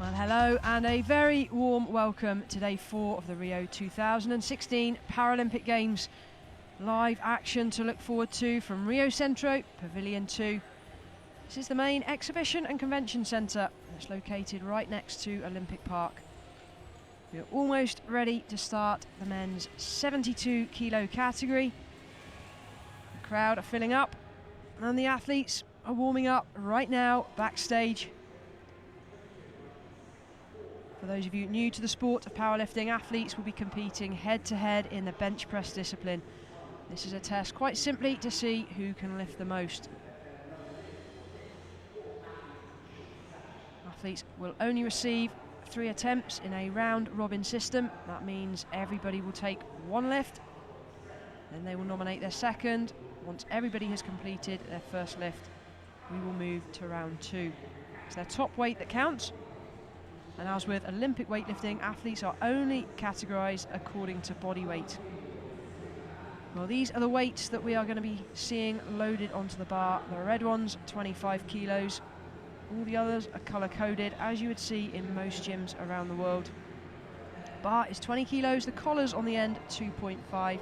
Well, hello and a very warm welcome to day 4 of the Rio 2016 Paralympic Games. Live action to look forward to from Rio Centro, Pavilion 2. This is the main exhibition and convention centre. It's located right next to Olympic Park. We're almost ready to start the men's 72 kilo category. The crowd are filling up and the athletes are warming up right now backstage. For those of you new to the sport of powerlifting, athletes will be competing head-to-head in the bench press discipline. This is a test quite simply to see who can lift the most. Athletes will only receive 3 attempts in a round-robin system. That means everybody will take 1 lift, then they will nominate their second. Once everybody has completed their first lift, we will move to round 2. It's their top weight that counts. And as with Olympic weightlifting, athletes are only categorised according to body weight. Well, these are the weights that we are going to be seeing loaded onto the bar. The red ones, 25 kilos. All the others are colour-coded, as you would see in most gyms around the world. Bar is 20 kilos, the collars on the end, 2.5.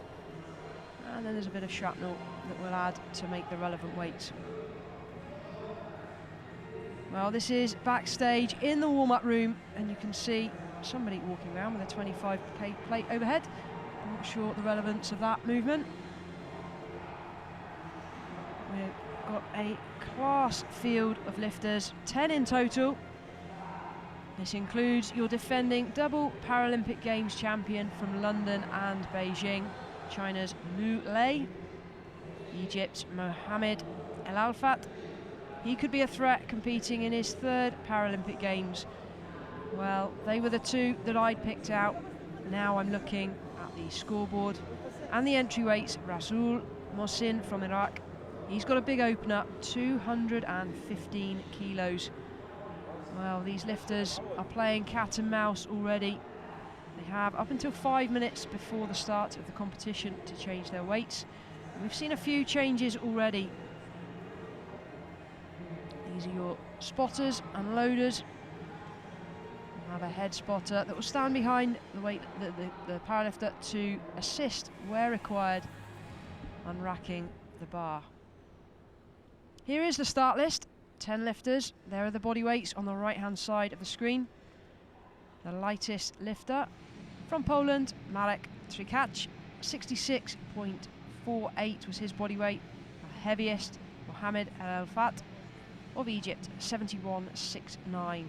And then there's a bit of shrapnel that we'll add to make the relevant weights. Well, this is backstage in the warm-up room, and you can see somebody walking around with a 25 plate overhead. I'm not sure the relevance of that movement. We've got a class field of lifters, 10 in total. This includes your defending double Paralympic Games champion from London and Beijing, China's Lei Liu, Egypt's Mohamed Elelfat. He could be a threat competing in his 3rd Paralympic Games. Well, they were the 2 that I'd picked out. Now I'm looking at the scoreboard and the entry weights. Rasool Mohsin from Iraq. He's got a big opener, 215 kilos. Well, these lifters are playing cat and mouse already. They have up until 5 minutes before the start of the competition to change their weights. We've seen a few changes already. These are your spotters and loaders. We'll have a head spotter that will stand behind the powerlifter to assist where required unracking the bar. Here is the start list, 10 lifters. There are the body weights on the right hand side of the screen. The lightest lifter from Poland, Marek Trykacz, 66.48 was his body weight. The heaviest, Mohamed Elelfat of Egypt, 71.69.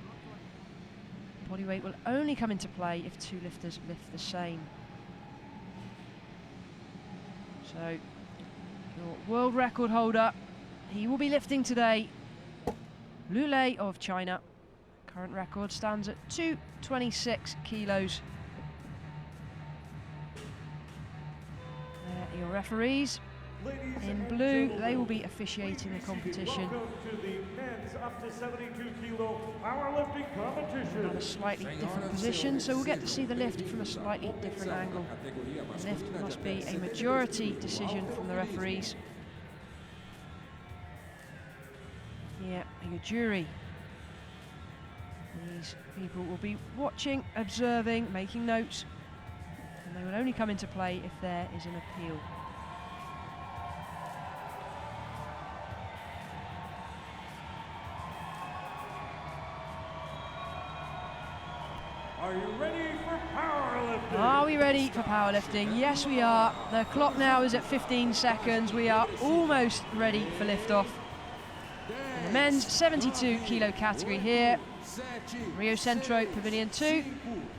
Body weight will only come into play if 2 lifters lift the same. So, your world record holder, he will be lifting today, Lei Liu of China. Current record stands at 226 kilos. There are your referees. In blue, they will be officiating the competition. Welcome to the men's up to 72 kilo powerlifting competition. On a slightly different position, so we'll get to see the lift from a slightly different angle. The lift must be a majority decision from the referees. Here are your jury. These people will be watching, observing, making notes, and they will only come into play if there is an appeal. Are you ready for powerlifting? Are we ready for powerlifting? Yes, we are. The clock now is at 15 seconds. We are almost ready for liftoff. In the men's 72 kilo category here, Rio Centro, Pavilion 2,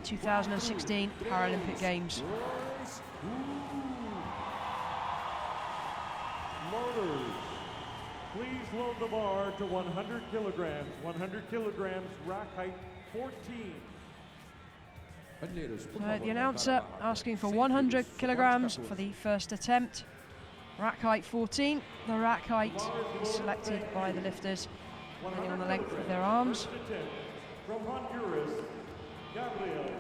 2016 Paralympic Games. Loaders, please load the bar to 100 kilograms. 100 kilograms, rack height 14. So the announcer asking for 100 kilograms for the first attempt. Rack height 14. The rack height is selected by the lifters depending on the length of their arms. From Honduras, Gabriel,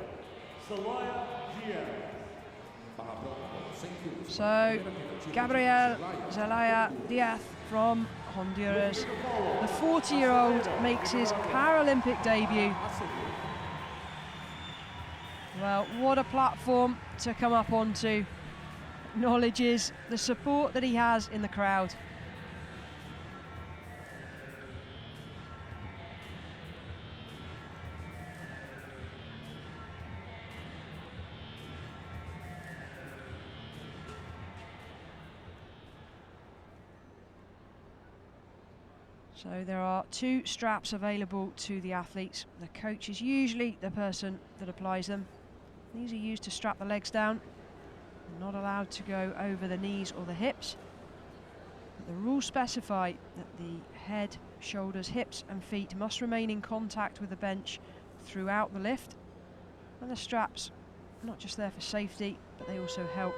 Zelaya, Diaz. So Gabriel, Zelaya, Diaz from Honduras. The 40-year-old makes his Paralympic debut Well, what a platform to come up onto. Acknowledges the support that he has in the crowd. So there are 2 straps available to the athletes. The coach is usually the person that applies them. These are used to strap the legs down. They're not allowed to go over the knees or the hips. But the rules specify that the head, shoulders, hips and feet must remain in contact with the bench throughout the lift. And the straps are not just there for safety, but they also help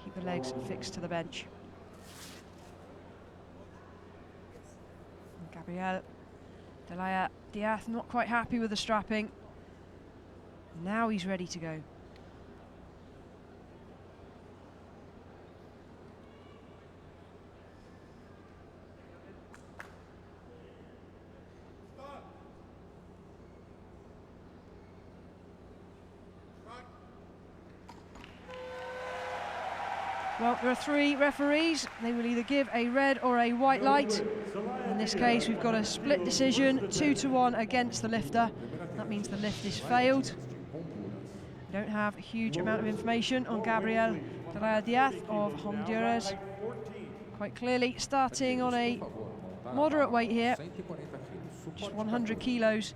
keep the legs fixed to the bench. Gabriel, Zelaya, Diaz not quite happy with the strapping. Now he's ready to go. Well, there are 3 referees. They will either give a red or a white light. In this case, we've got a split decision, 2-1 against the lifter. That means the lift is failed. We don't have a huge amount of information on Gabriel Diaz of Honduras. Quite clearly starting on a moderate weight here, just 100 kilos.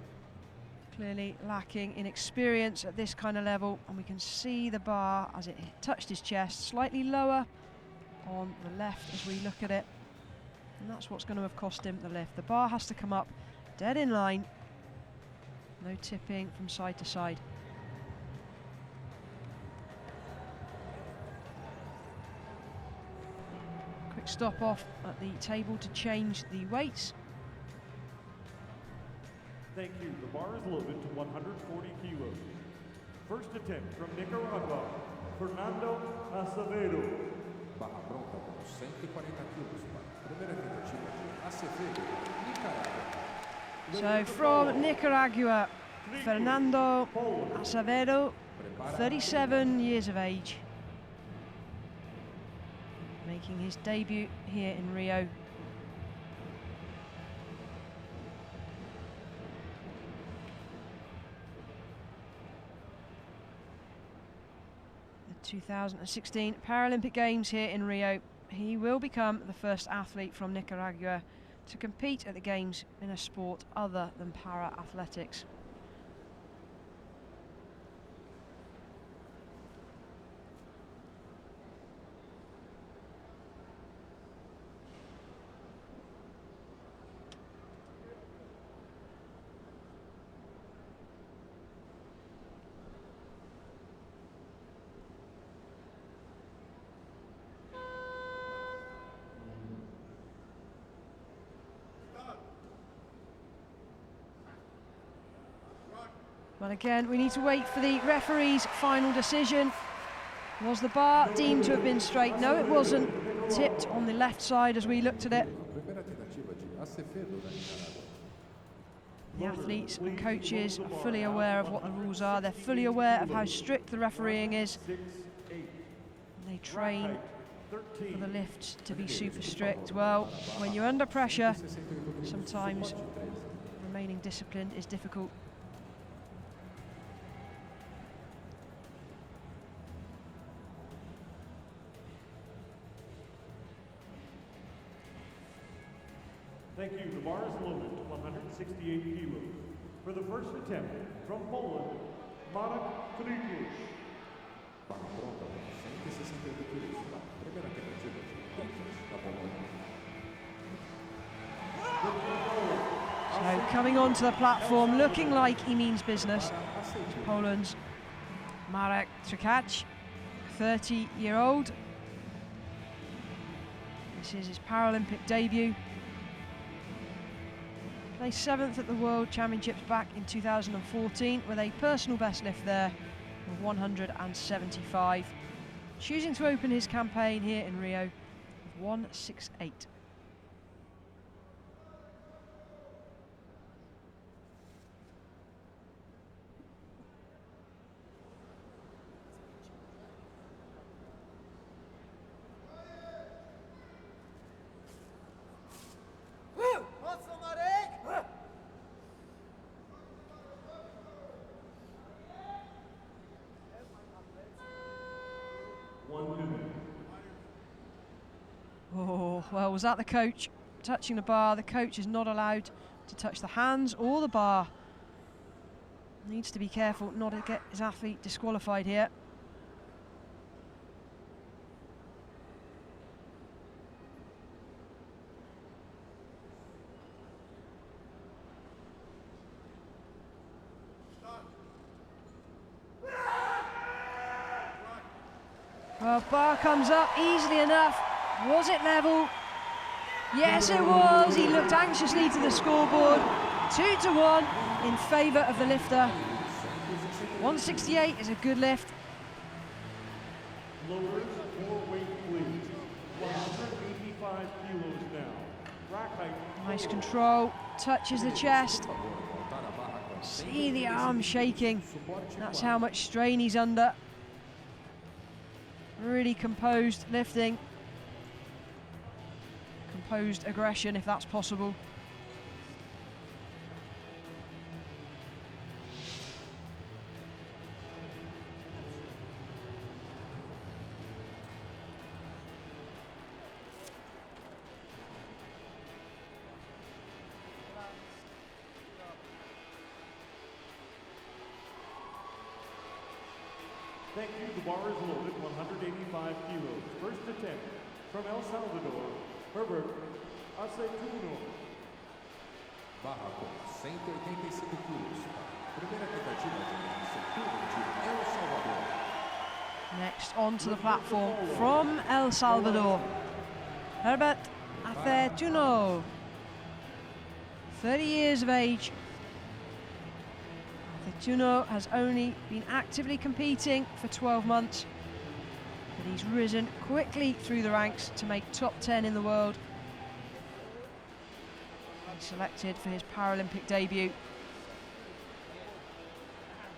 Clearly lacking in experience at this kind of level, and we can see the bar as it touched his chest, slightly lower on the left as we look at it, and that's what's going to have cost him the lift. The bar has to come up dead in line, no tipping from side to side. Quick stop off at the table to change the weights. Thank you. The bar is loaded to 140 kilos. First attempt from Nicaragua, Fernando Acevedo. Barra pronta com 140 quilos. Primeira tentativa de Acevedo, Nicaragua. So from Nicaragua, Fernando Acevedo, 37 years of age, making his debut here in Rio. The 2016 Paralympic Games here in Rio. He will become the first athlete from Nicaragua to compete at the Games in a sport other than para-athletics. Well, again, we need to wait for the referee's final decision. Was the bar deemed to have been straight? No, it wasn't. Tipped on the left side as we looked at it. The athletes and coaches are fully aware of what the rules are. They're fully aware of how strict the refereeing is. They train for the lifts to be super strict. Well, when you're under pressure, sometimes remaining disciplined is difficult. Thank you. The bar is loaded to 168 kilos. For the first attempt, from Poland, Marek Trykacz. So coming onto the platform, looking like he means business. Poland's Marek Trykacz, 30-year-old. This is his Paralympic debut. Placed 7th at the World Championships back in 2014 with a personal best lift there of 175. Choosing to open his campaign here in Rio of 168. well, was that the coach touching the bar? The coach is not allowed to touch the hands or the bar. Needs to be careful not to get his athlete disqualified here. Well, bar comes up easily enough. Was it level? Yes, it was. He looked anxiously to the scoreboard. 2-1 in favour of the lifter. 168 is a good lift. Lowers 4 weight please. 185 kilos now. Rack height. Nice control. Touches the chest. See the arm shaking. That's how much strain he's under. Really composed lifting. Composed aggression, if that's possible. Thank you. The bar is loaded, 185 kilos. First attempt from El Salvador, Herbert Aceituno. Barra com 185 quilos. Primeira tentativa de Aceituno de El Salvador. Next onto the platform from El Salvador, Herbert Aceituno, 30 years of age. Aceituno has only been actively competing for 12 months, but he's risen quickly through the ranks to make top 10 in the world. He's selected for his Paralympic debut.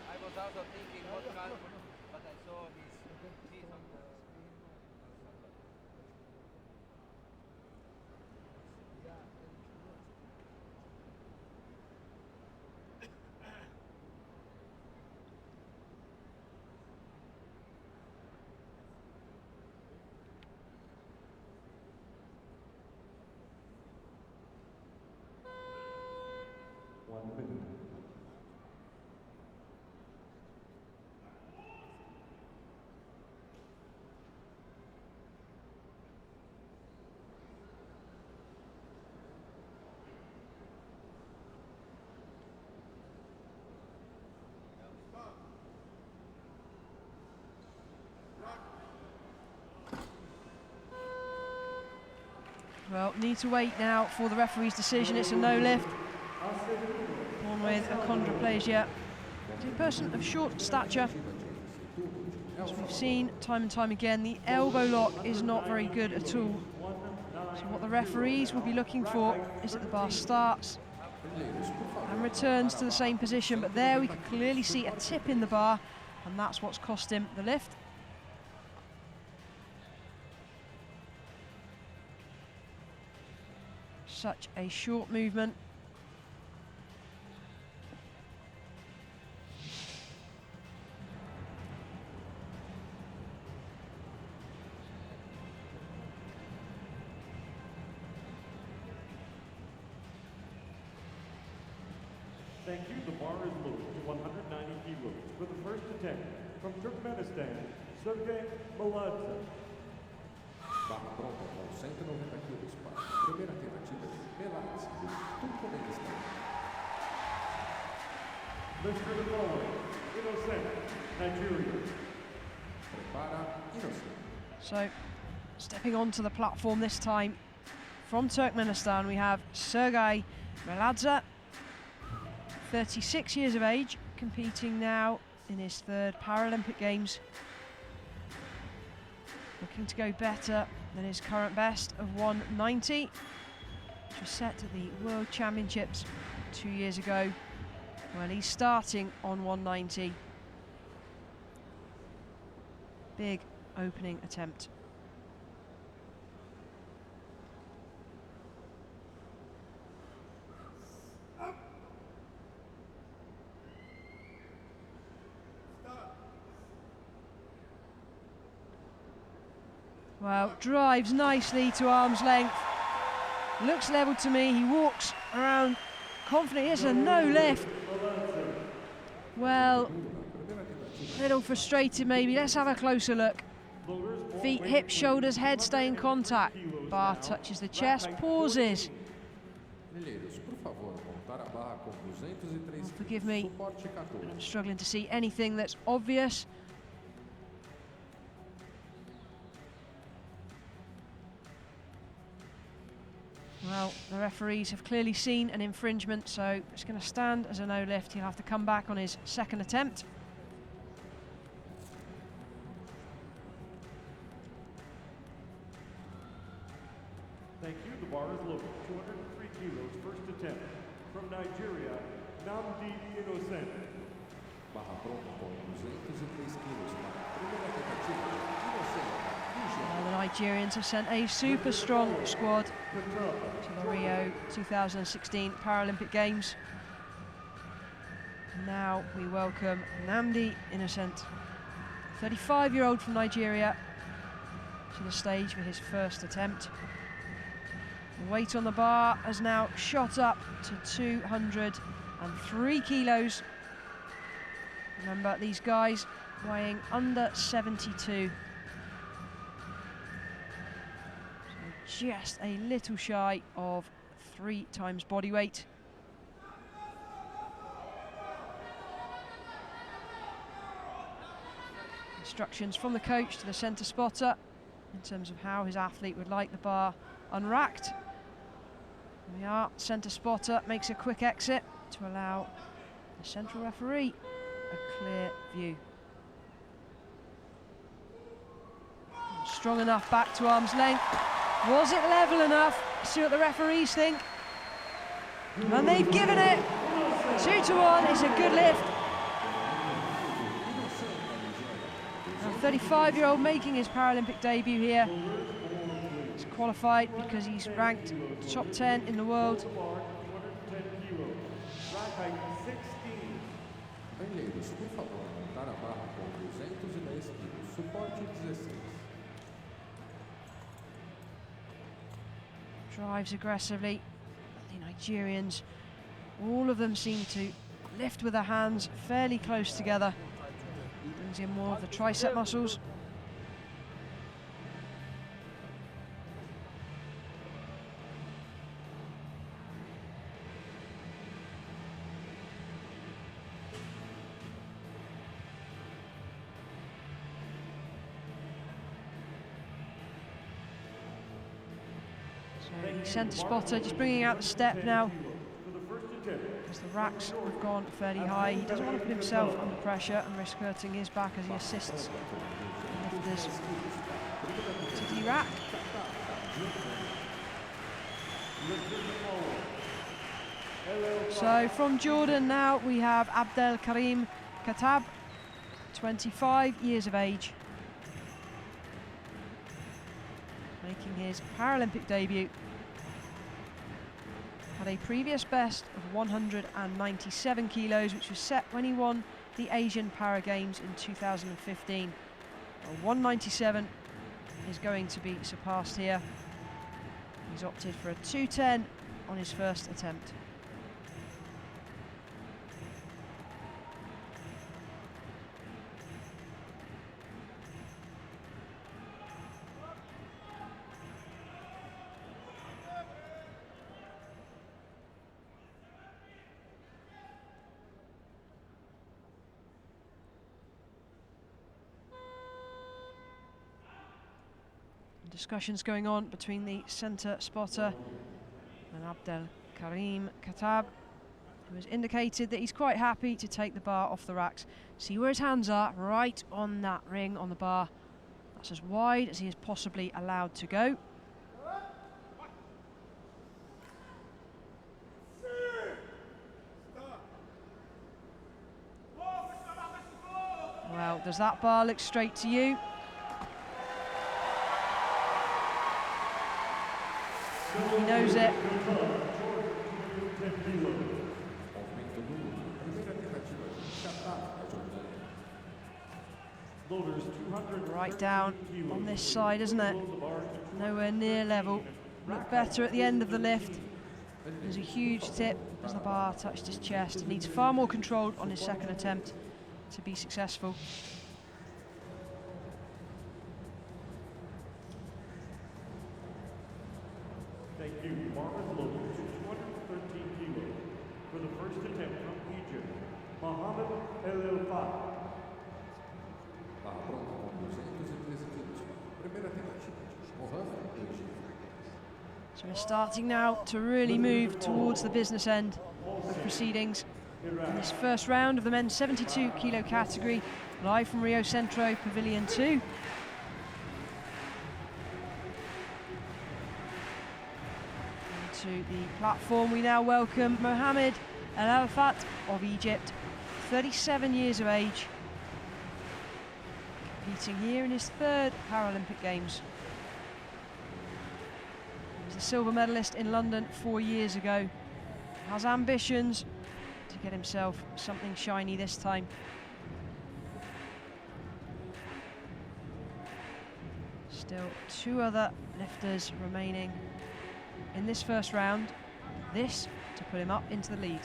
I was also thinking what kind, but I saw his on the Well, need to wait now for the referee's decision. It's a no lift. One with achondroplasia. He's a person of short stature. As we've seen time and time again, the elbow lock is not very good at all. So what the referees will be looking for is that the bar starts and returns to the same position, but there we can clearly see a tip in the bar, and that's what's cost him the lift. Such a short movement. Thank you. The bar is loaded to 190 kilos. For the first attempt from Turkmenistan, Sergey Meladze. Barra pronta com 190 quilos para a primeira tentativa de Meladze, do Turcomenistão. Lifter the following, Innocent, Nigeria. Prepara Innocent. So, stepping onto the platform this time from Turkmenistan, we have Sergey Meladze, 36 years of age, competing now in his third Paralympic Games. Looking to go better than his current best of 190, which was set at the World Championships 2 years ago. Well, he's starting on 190. Big opening attempt. Well, drives nicely to arm's length. Looks level to me. He walks around confident. It's a no lift. Well, a little frustrated maybe. Let's have a closer look. Feet, hips, shoulders, head stay in contact. Bar touches the chest, pauses. Forgive me, I'm struggling to see anything that's obvious. Well, the referees have clearly seen an infringement, so it's going to stand as a no lift. He'll have to come back on his second attempt. Thank you. The bar is loaded. 203 kilos, first attempt. From Nigeria, Nnamdi Innocent. Barra pronta com 203 quilos para primeira tentativa. Innocent. Well, the Nigerians have sent a super strong squad to the Rio 2016 Paralympic Games. Now we welcome Nnamdi Innocent, 35-year-old from Nigeria, to the stage for his first attempt. The weight on the bar has now shot up to 203 kilos. Remember, these guys weighing under 72. So just a little shy of 3 times body weight. Instructions from the coach to the centre spotter in terms of how his athlete would like the bar unracked. Here we are, centre spotter makes a quick exit to allow the central referee a clear view. Strong enough back to arm's length. Was it level enough? See what the referees think. And they've given it 2-1. It's a good lift. A 35-year-old making his Paralympic debut here. He's qualified because he's ranked top 10 in the world. Drives aggressively. The Nigerians, all of them seem to lift with their hands fairly close together. Brings in more of the tricep muscles. The centre spotter just bringing out the step now, as the racks have gone fairly high. He doesn't want to put himself under pressure and risk hurting his back as he assists the lifters to the rack. So from Jordan now we have Abdelkareem Khattab, 25 years of age, making his Paralympic debut. Had a previous best of 197 kilos, which was set when he won the Asian Para Games in 2015. 197 is going to be surpassed here. He's opted for a 210 on his first attempt. Discussions going on between the centre spotter and Abdelkareem Khattab, who has indicated that he's quite happy to take the bar off the racks. See where his hands are, right on that ring on the bar. That's as wide as he is possibly allowed to go. Well, does that bar look straight to you? He knows it. Loaders 200 Right down kilos. on this side, isn't it? Below the bar to Nowhere near level. Looked better at the end of the lift. There's a huge tip as the bar touched his chest. He needs far more control on his second attempt to be successful. Thank you. Bar is loaded to 213 kilos. For the first attempt from Egypt, Mohamed Elelfat. Barra pronta com 213 quilos. Primeira tentativa de Mohamed Elelfat. So we're starting now to really move towards the business end of proceedings in this first round of the men's 72 kilo category, live from Rio Centro Pavilion 2. To the platform we now welcome Mohamed Elelfat of Egypt, 37 years of age, competing here in his third Paralympic Games. He was a silver medalist in London 4 years ago, has ambitions to get himself something shiny this time. Still 2 other lifters remaining in this first round, this to put him up into the lead.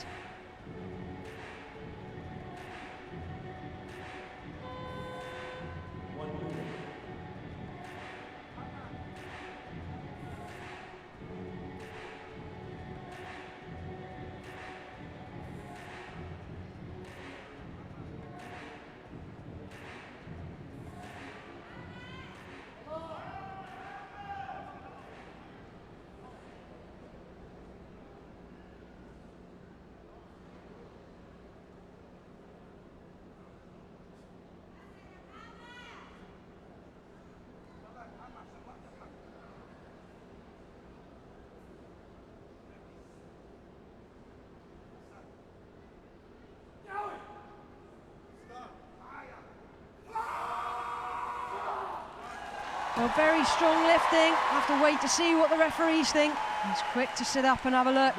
Well, very strong lifting. Have to wait to see what the referees think. He's quick to sit up and have a look.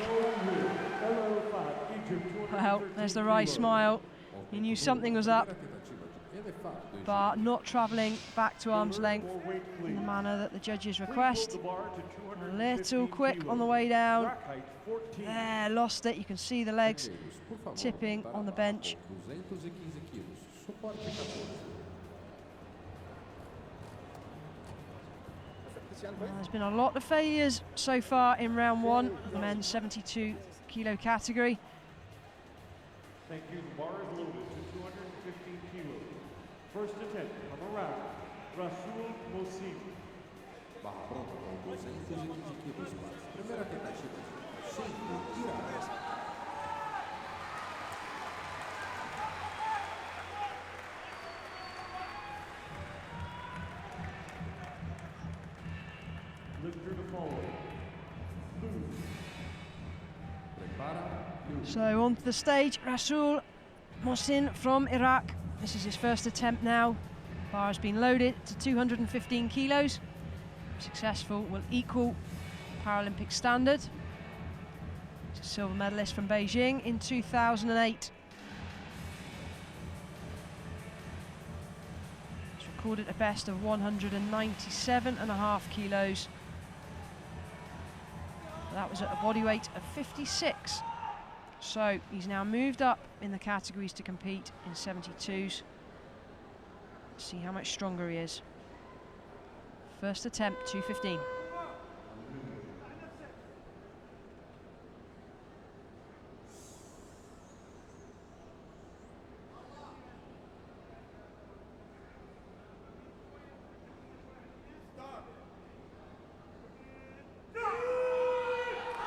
Well, there's the wry smile. He knew something was up. Bar not travelling back to arm's length in the manner that the judges request. A little quick on the way down. There, lost it. You can see the legs tipping on the bench. There's been a lot of failures so far in round 1 of the men's 72 kilo category. Thank you. The bar is loaded to 215 kilos. First attempt from Iraq, Rasool Mohsin. Barra pronta com 215 quilos. Primeira tentativa de Sergey Meladze. Lifter to follow. So onto the stage, Rasool Mohsin from Iraq. This is his first attempt now. Bar has been loaded to 215 kilos. Successful will equal Paralympic standard. He's a silver medalist from Beijing in 2008. He's recorded a best of 197.5 kilos. That was at a body weight of 56. So he's now moved up in the categories to compete in 72s. Let's see how much stronger he is. First attempt, 215.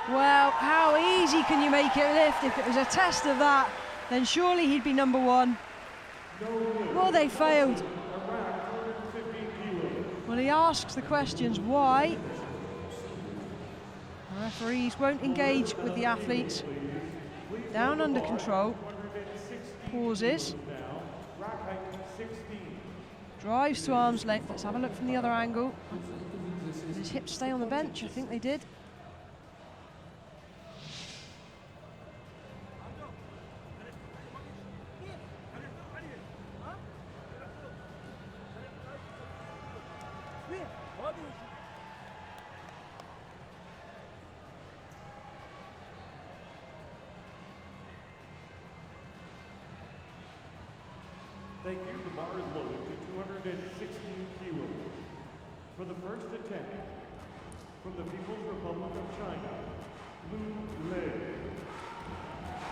Well, how easy can you make it lift? If it was a test of that, then surely he'd be number 1. Well, they failed. Well, he asks the questions why. The referees won't engage with the athletes. Down under control. Pauses. Drives to arm's length. Let's have a look from the other angle. Did his hips stay on the bench? I think they did. Thank you. The bar is loaded to 216 kilos. For the first attempt, from the People's Republic of China, Lei.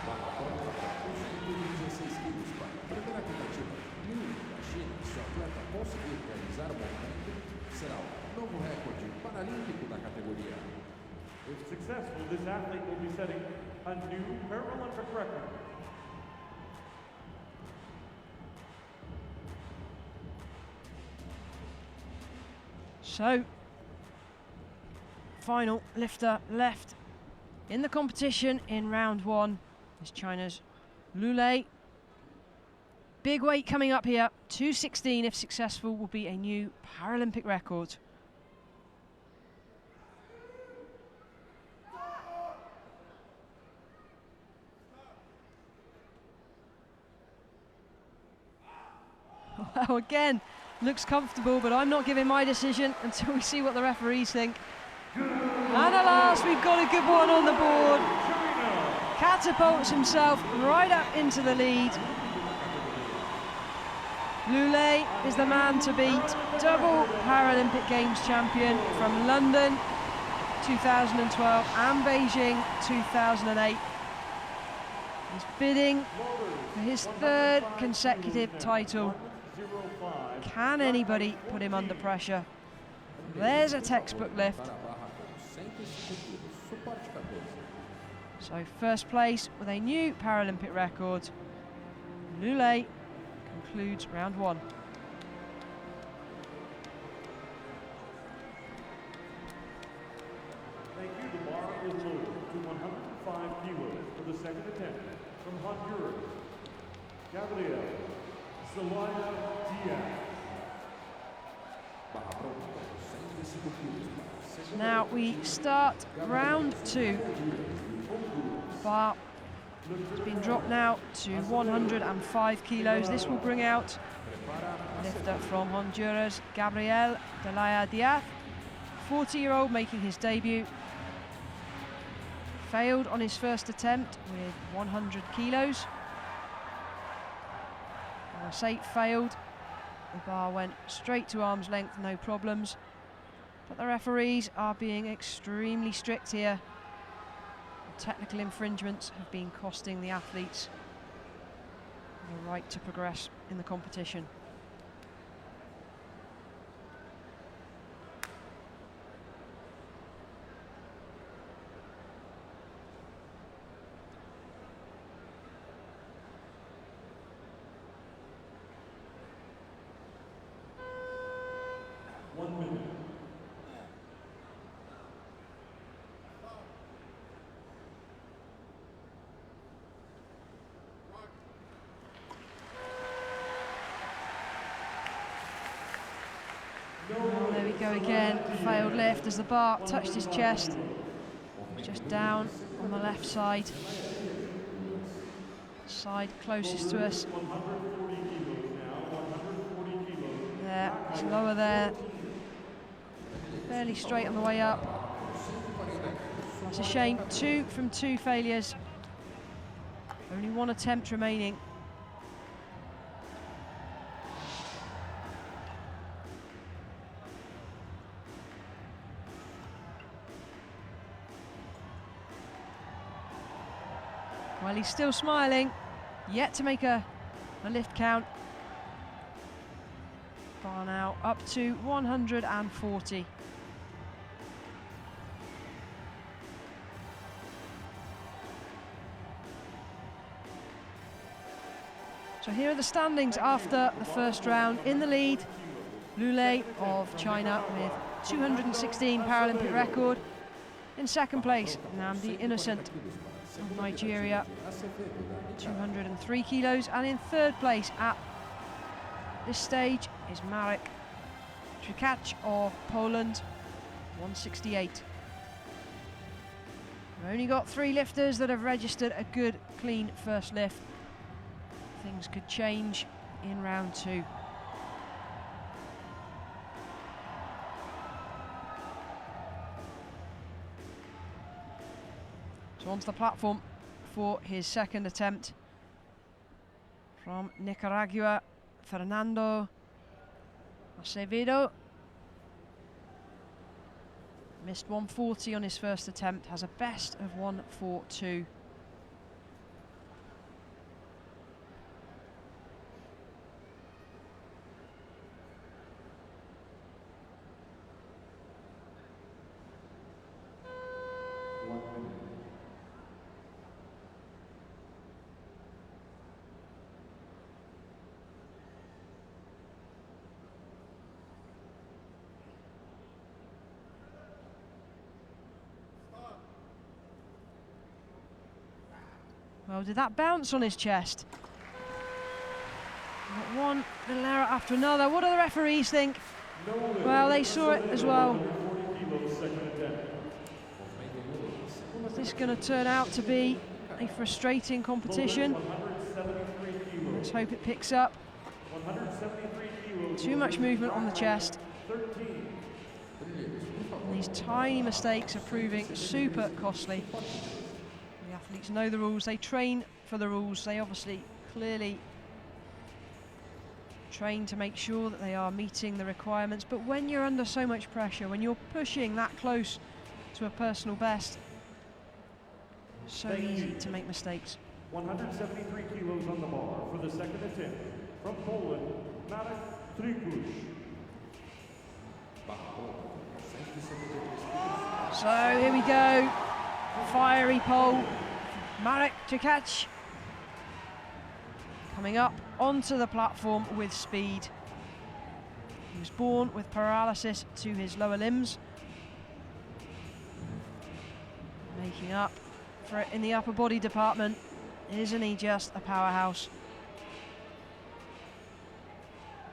Barra pronta para os 116 quilos para a primeira tentativa. Liu, da China, se o atleta conseguir realizar o movimento, será o novo recorde paralímpico da categoria. If successful, this athlete will be setting a new Paralympic record. So, final lifter left in the competition in round one is China's Liu Lei. Big weight coming up here, 216 if successful will be a new Paralympic record. Well, again, looks comfortable, but I'm not giving my decision until we see what the referees think. And at last, we've got a good one on the board. Catapults himself right up into the lead. Liu Lei is the man to beat, double Paralympic Games champion from London 2012 and Beijing 2008. He's bidding for his third consecutive title. Can anybody put him under pressure? There's a textbook lift. So first place with a new Paralympic record. Liu Lei concludes round one. Thank you. The bar is loaded to 105 kilos for the second attempt from Honduras, Gabriel, Zelaya, Diaz. Now we start round two. Bar has been dropped now to 105 kilos. This will bring out lifter from Honduras, Gabriel Diaz, 40-year-old making his debut. Failed on his first attempt with 100 kilos. When I say failed, the bar went straight to arm's length, no problems. But the referees are being extremely strict here. Technical infringements have been costing the athletes the right to progress in the competition. Oh, there we go again, failed lift as the bar touched his chest. Just down on the left side. Side closest to us. There, it's lower there. Fairly straight on the way up. That's a shame, 2 from 2 failures. Only one attempt remaining. Well, he's still smiling, yet to make a lift count. Bar now up to 140. So here are the standings after the first round. In the lead, Liu Lei of China with 216 Paralympic record. In second place, Nnamdi Innocent of Nigeria, 203 kilos. And in third place at this stage is Marek Trykacz of Poland, 168. We've only got 3 lifters that have registered a good, clean first lift. Things could change in round 2. So onto the platform for his second attempt from Nicaragua, Fernando Acevedo. Missed 140 on his first attempt, has a best of 142. Well, did that bounce on his chest? Got one little error after another. What do the referees think? Well, they saw it as well. Is this going to turn out to be a frustrating competition? Let's hope it picks up. Too much movement on the chest. And these tiny mistakes are proving super costly. The athletes know the rules, they train for the rules, they obviously clearly train to make sure that they are meeting the requirements, but when you're under so much pressure, when you're pushing that close to a personal best, so easy to make mistakes. 173 kilos on the bar for the second attempt. From Poland, Marek Trykacz. So here we go, fiery pole. Marek Trykacz coming up onto the platform with speed. He was born with paralysis to his lower limbs, making up for it in the upper body department. Isn't he just a powerhouse?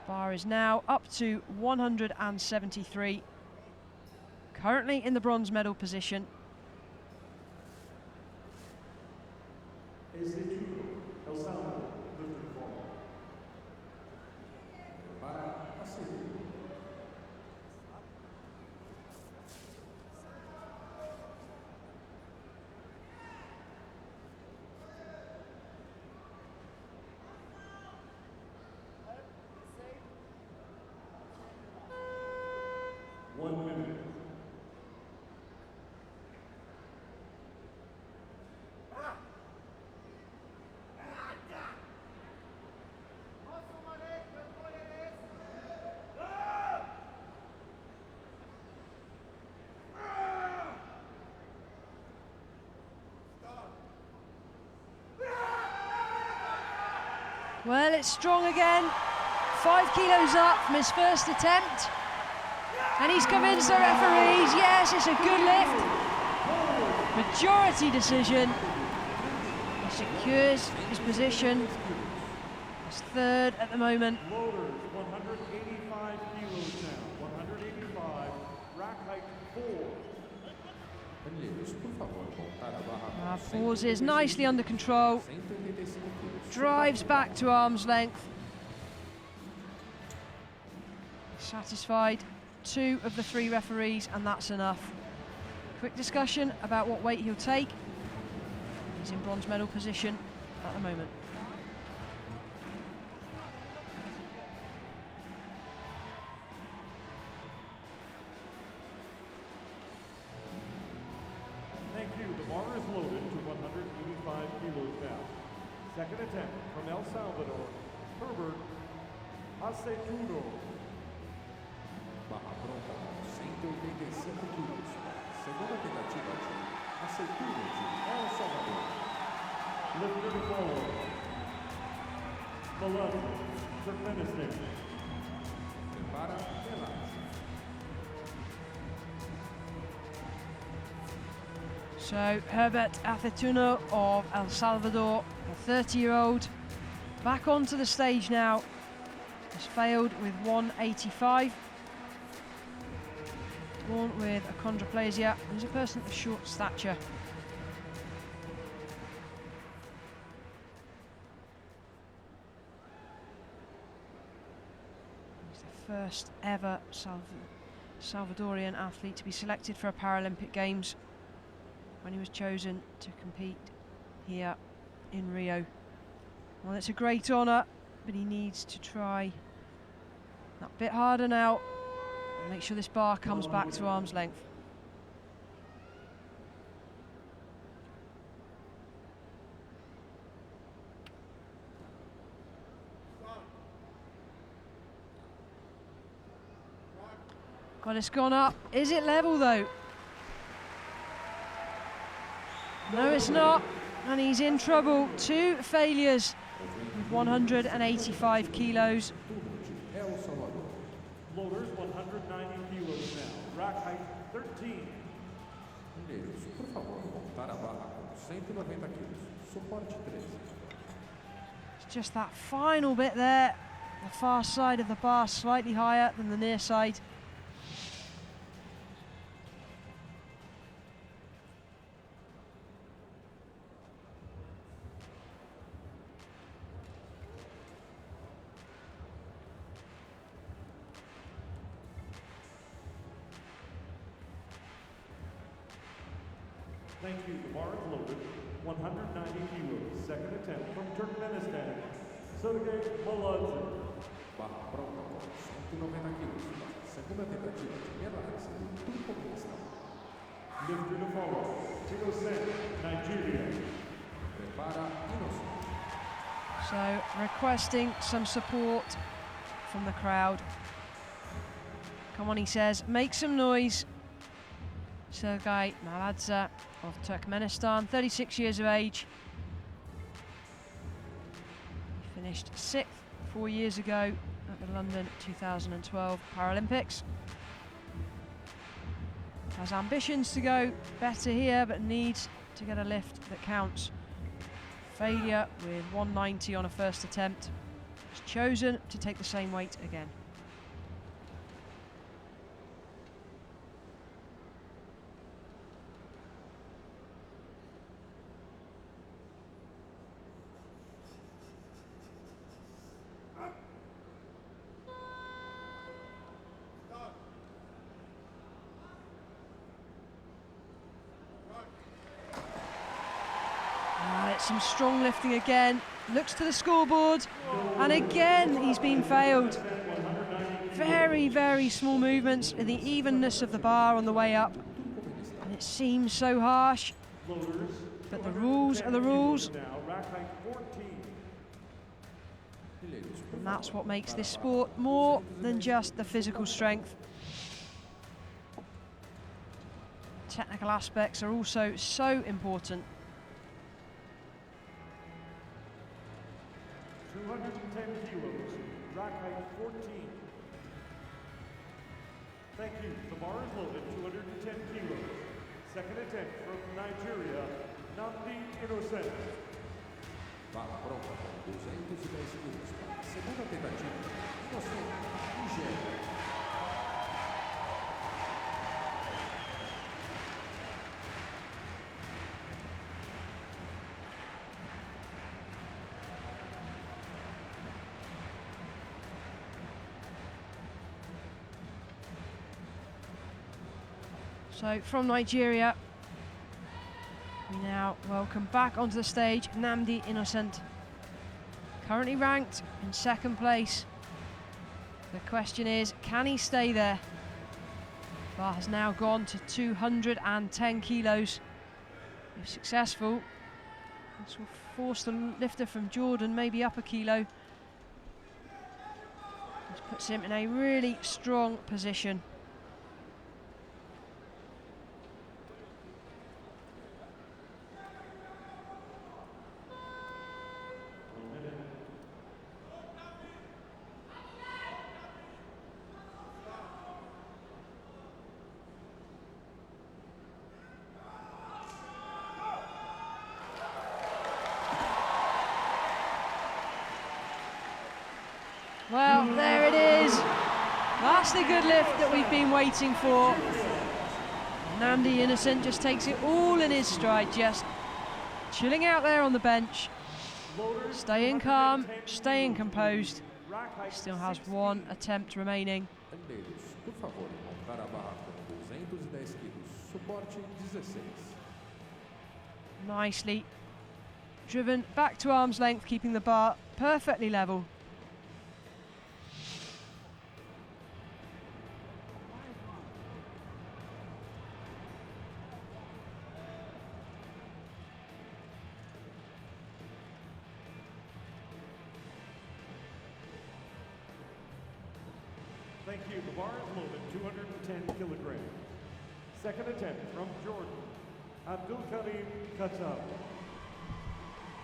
Bar is now up to 173, currently in the bronze medal position. El Salvador, lifting forward. Marek Aceituno. One minute. Well, it's strong again. 5 kilos up from his first attempt. And he's convinced the referees, yes, it's a good lift. Majority decision. He secures his position. He's third at the moment. Loaders, 185 kilos now. 185, rack height 4. Pauses nicely under control. Drives back to arm's length. Satisfied 2 of the 3 referees, and that's enough. Quick discussion about what weight he'll take. He's in bronze medal position at the moment. Thank you. The bar is loaded to 185 kilos now. Second attempt from El Salvador, Herbert Aceituno. Barra pronta, 185 quilos. Segunda tentativa de Aceituno de El Salvador. Lifted forward. Meladze, Turkmenistan. Prepara Meladze. So Herbert Aceituno of El Salvador, a 30-year-old, back onto the stage now. Has failed with 185. Born with achondroplasia. He's a person of short stature. He's the first ever Salvadorian athlete to be selected for a Paralympic Games when he was chosen to compete here in Rio. Well, it's a great honour. but he needs to try that bit harder now and make sure this bar comes back to arm's length. Well, it's gone up. Is it level though? No, it's not. And he's in trouble. 2 failures with 185 kilos. Loaders 190 kilos now. Rack height 13. Mineiros, por favor, montar a barra com 190 quilos. Suporte 13. It's just that final bit there. The far side of the bar slightly higher than the near side. Thank you. The bar is loaded. 190 kilos. Second attempt from Turkmenistan. Sergey Meladze. Barra pronta com 190 quilos. Segunda tentativa de Meladze do Turcomenistão. Lifter to follow. Innocent, Nigeria. Prepara Innocent. So requesting some support from the crowd. Come on, he says, make some noise. Sergey Meladze of Turkmenistan, 36 years of age. He finished 6th 4 years ago at the London 2012 Paralympics. Has ambitions to go better here, but needs to get a lift that counts. Failure with 190 on a first attempt. He's chosen to take the same weight again. Some strong lifting again, looks to the scoreboard, and again he's been failed. Very, very small movements in the evenness of the bar on the way up, and it seems so harsh, but the rules are the rules, and that's what makes this sport more than just the physical strength. Technical aspects are also so important. 210 kilos, rack height 14. Thank you. The bar is loaded, 210 kilos. Second attempt from Nigeria, Nnamdi Innocent. Barra pronta com 210 quilos. Segunda tentativa, Innocent, Nigéria. So from Nigeria, we now welcome back onto the stage Nnamdi Innocent, currently ranked in 2nd place. The question is, can he stay there? Bar has now gone to 210 kilos. If successful, this will force the lifter from Jordan maybe up a kilo. This puts him in a really strong position. Well, there it is. That's the good lift that we've been waiting for. Nnamdi Innocent just takes it all in his stride, just chilling out there on the bench, staying calm, staying composed. Still has 1 attempt remaining. Por favor, montar a barra com 210 quilos. Suporte 16. Nicely driven back to arm's length, keeping the bar perfectly level. Thank you. The bar is loaded, 210 kilograms. Second attempt from Jordan, Abdelkareem Khattab.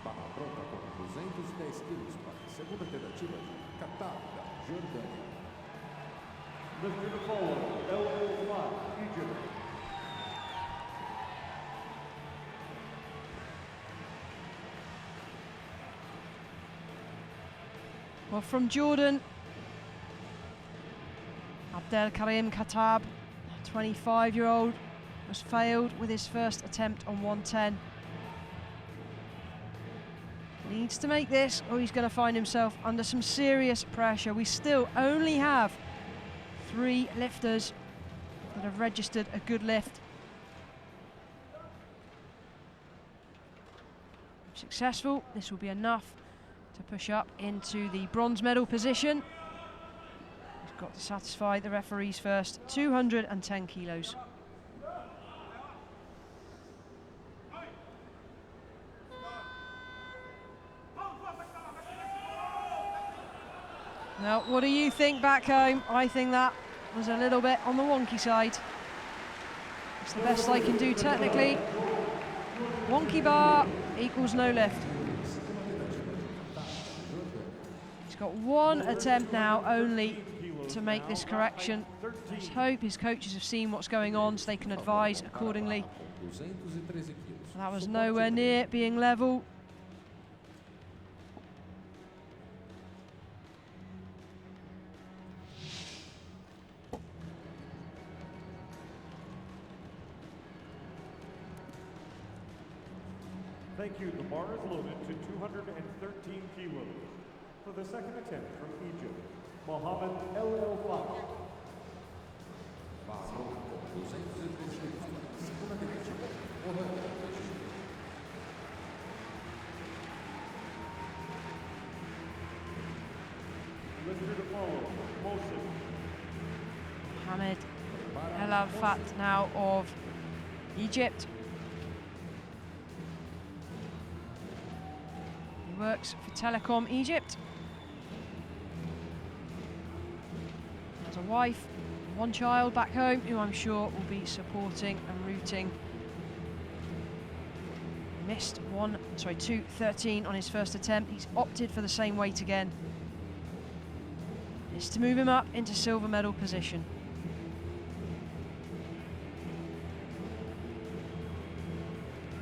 Barra pronta com 210 quilos para a segunda tentativa de Khattab, da Jordânia. Lifter to follow, Elelfat, Egypt. Well, from Jordan, Abdelkareem Khattab, 25-year-old, has failed with his first attempt on 110. Needs to make this, or he's going to find himself under some serious pressure. We still only have 3 lifters that have registered a good lift. If successful, this will be enough to push up into the bronze medal position. He's got to satisfy the referees first. 210 kilos. Now, what do you think back home? I think that was a little bit on the wonky side. It's the best I can do technically. Wonky bar equals no lift. He's got 1 attempt now only to make this correction. Let's hope his coaches have seen what's going on so they can advise accordingly. That was nowhere near being level. Thank you. The bar is loaded to 213 kilos. For the second attempt from Egypt, Mohamed Elelfat. Barra pronta com 213 quilos para a segunda tentativa de Mohamed Elelfat. Lifter to follow, Mohsin. Mohamed Elelfat now of Egypt. He works for Telecom Egypt. Has a wife, 1 child back home who I'm sure will be supporting and rooting. Missed 2:13 on his first attempt. He's opted for the same weight again. It's to move him up into silver medal position.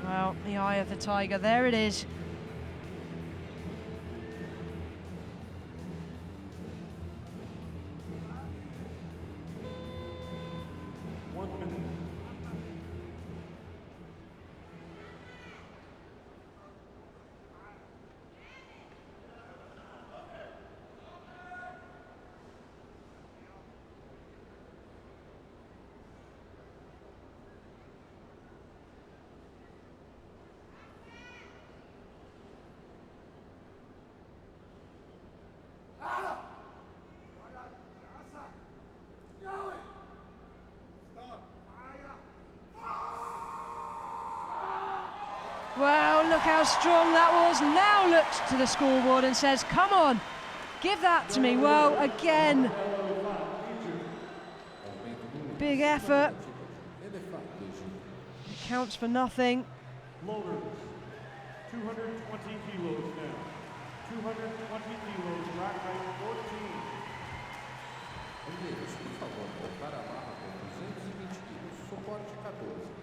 Well, the eye of the tiger, there it is. Well, look how strong that was. Now looks to the scoreboard and says, come on, give that to me. Well, again, big effort. It counts for nothing. Loaders, 220 kilos now. 220 kilos, rack height 14. Amigos, por favor, voltar a barra com 220 quilos, suporte 14.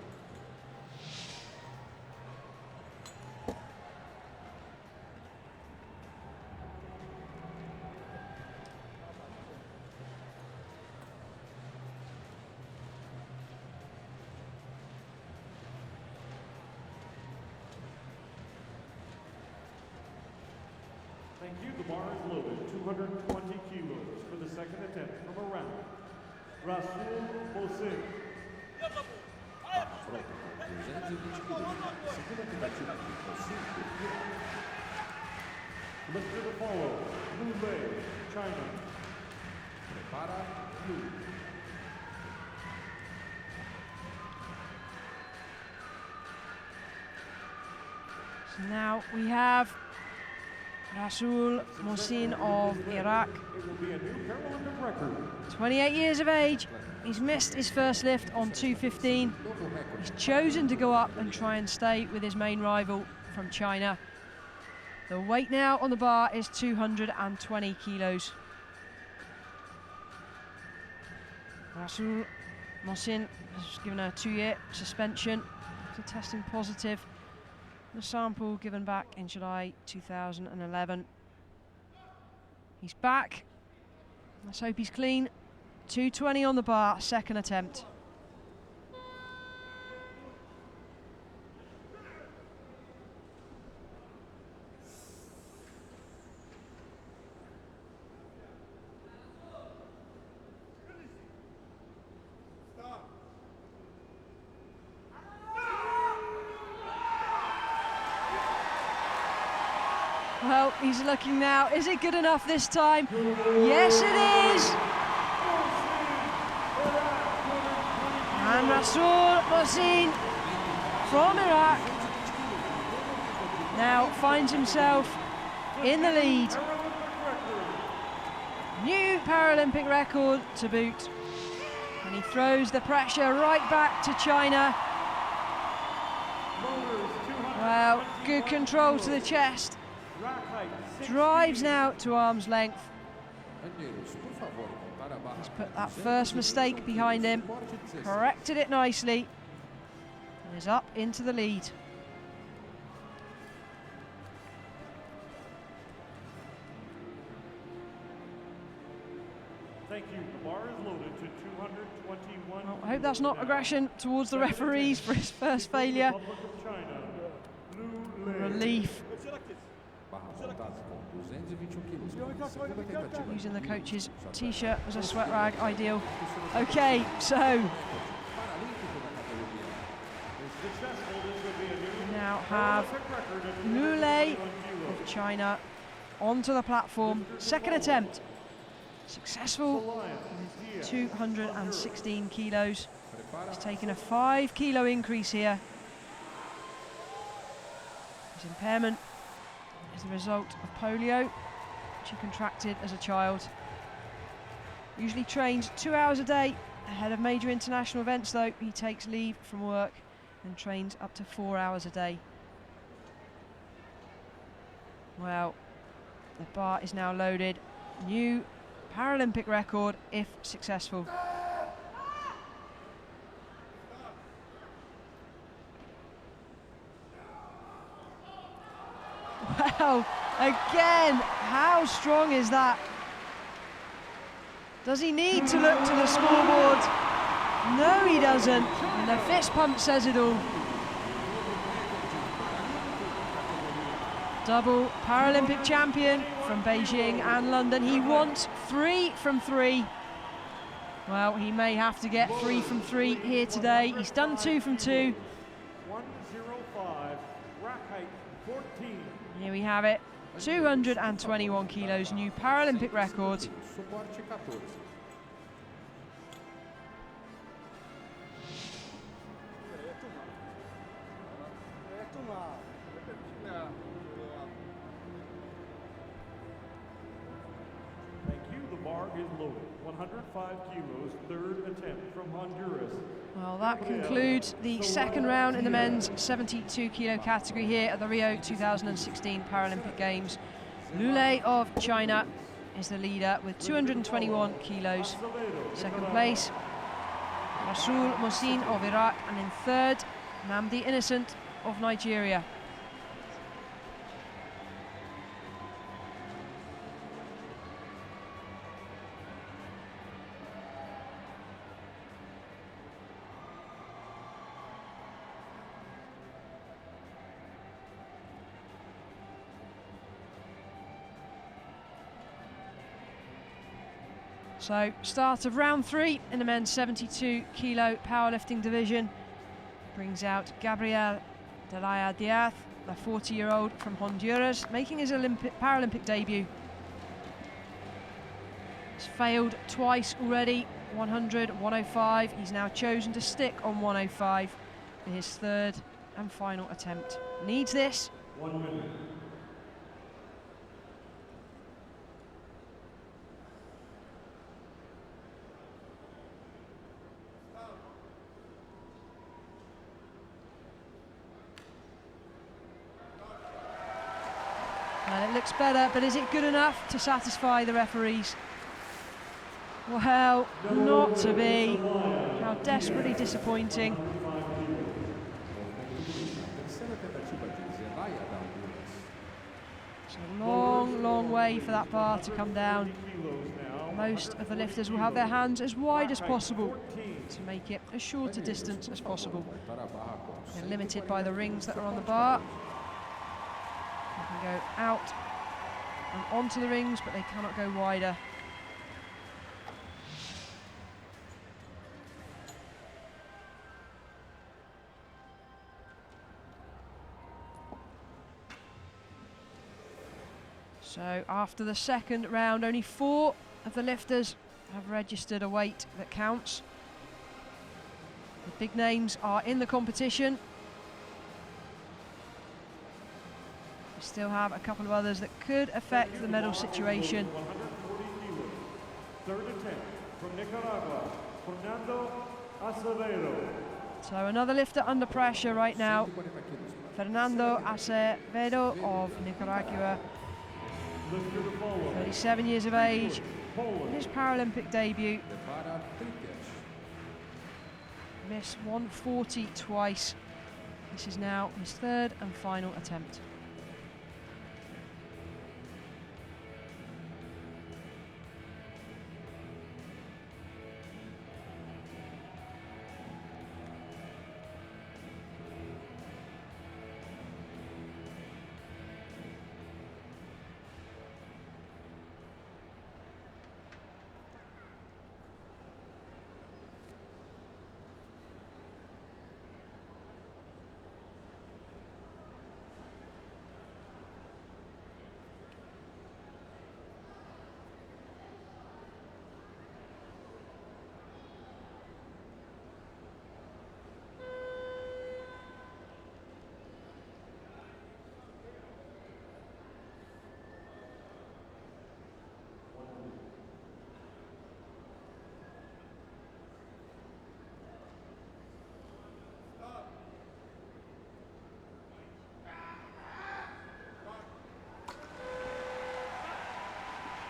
Thank you. The bar is loaded, 220 kilos for the second attempt from Iran. Rasool Mohsin. Barra pronta com 220 quilos para a segunda tentativa de Rasool Mohsin. Lifter to follow, Lei Liu, China. Prepara, Liu. So now we have Rasool Mohsin of Iraq. It will be a new Paralympic record. 28 years of age. He's missed his first lift on 2:15. He's chosen to go up and try and stay with his main rival from China. The weight now on the bar is 220 kilos. Rasool Mohsin has given a 2-year suspension after testing positive. The sample given back in July 2011. He's back. Let's hope he's clean. 220 on the bar, second attempt. Well, he's looking now. Is it good enough this time? Yes, it is. And Rasool Mohsin from Iraq now finds himself in the lead. New Paralympic record to boot. And he throws the pressure right back to China. Well, good control to the chest. Drives now to arm's length. He's put that first mistake behind him, corrected it nicely, and is up into the lead. Thank you. The bar is loaded to 221. Well, I hope that's not aggression towards the referees for his first failure. Republic of China, Lei Liu. Relief. Using the coach's t-shirt as a sweat rag, ideal. Okay, so we now have Lei Liu of China onto the platform. Second attempt, successful with 216 kilos. He's taken a 5 kilo increase here. His impairment is the result of polio, which he contracted as a child. Usually trains 2 hours a day. Ahead of major international events though, he takes leave from work and trains up to 4 hours a day. Well, the bar is now loaded. New Paralympic record if successful. Wow, again, how strong is that? Does he need to look to the scoreboard? No, he doesn't. And the fist pump says it all. Double Paralympic champion from Beijing and London. He wants 3 from 3. Well, he may have to get 3 from 3 here today. He's done 2 from 2. 105, rack height 14. Here we have it. 221 kilos, new Paralympic record. Thank you. The bar is loaded. 105 kilos, third attempt from Honduras. Well, that concludes the second round in the men's 72 kilo category here at the Rio 2016 Paralympic Games. Lei Liu of China is the leader with 221 kilos. Second place, Rasool Mohsin of Iraq, and in third, Nnamdi Innocent of Nigeria. So, start of round 3 in the men's 72 kilo powerlifting division brings out Gabriel Diaz, the 40-year-old from Honduras, making his Paralympic debut. He's failed twice already, 100, 105. He's now chosen to stick on 105 for his third and final attempt. Needs this. 1 minute. And it looks better, but is it good enough to satisfy the referees? Well, not to be. How desperately disappointing. It's a long, long way for that bar to come down. Most of the lifters will have their hands as wide as possible to make it as short a distance as possible. They're limited by the rings that are on the bar. They can go out and onto the rings, but they cannot go wider. So after the second round, only 4 of the lifters have registered a weight that counts. The big names are in the competition. We still have a couple of others that could affect the medal situation. 140 kilos. Third attempt from Nicaragua, Fernando Acevedo. So another lifter under pressure right now. Fernando Acevedo of Nicaragua. 37 years of age, in his Paralympic debut. Missed 140 twice. This is now his third and final attempt.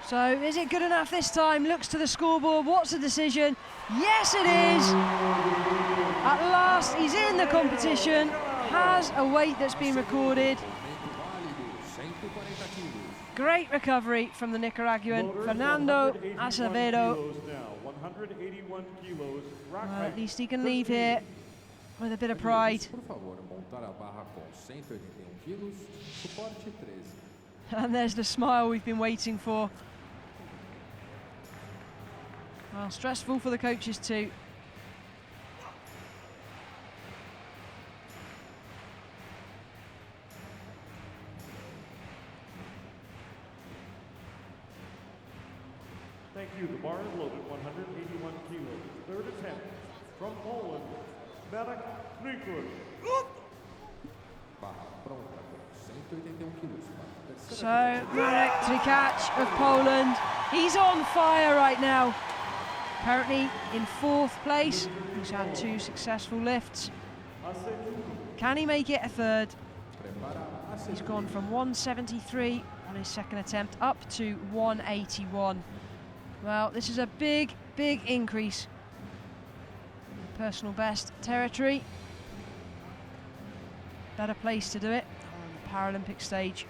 So is it good enough this time? Looks to the scoreboard. What's the decision? Yes, it is. At last, he's in the competition. Has a weight that's been recorded. Great recovery from the Nicaraguan, Fernando Acevedo. At least he can leave here with a bit of pride. And there's the smile we've been waiting for. Well, stressful for the coaches too. Thank you. The bar is loaded, 181 kilos. Third attempt from Poland, Marek Trykacz. So Marek Trykacz of Poland, he's on fire right now. Currently in 4th place. He's had 2 successful lifts. Can he make it a third? He's gone from 173 on his second attempt up to 181. Well, this is a big, big increase. Personal best territory. Better place to do it on the Paralympic stage.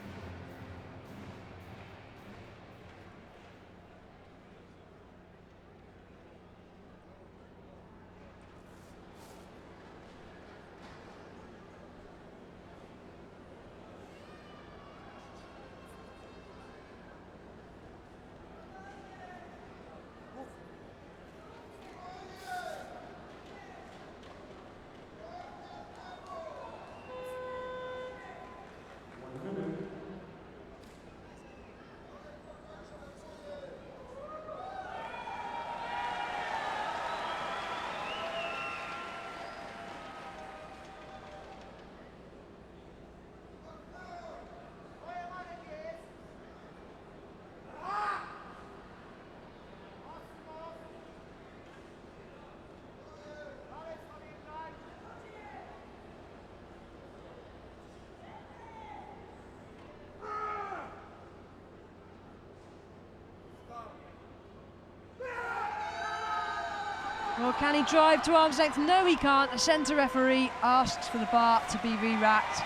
Well, can he drive to arm's length? No, he can't. The centre referee asks for the bar to be re-racked.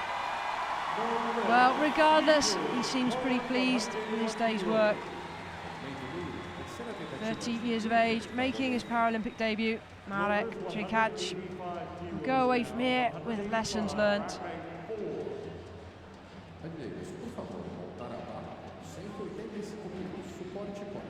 Well, regardless, he seems pretty pleased with his day's work. 30 years of age, making his Paralympic debut, Marek Trykacz will go away from here with lessons learnt. Brasileiros, por favor, voltar à barra. 185 quilos, suporte 4.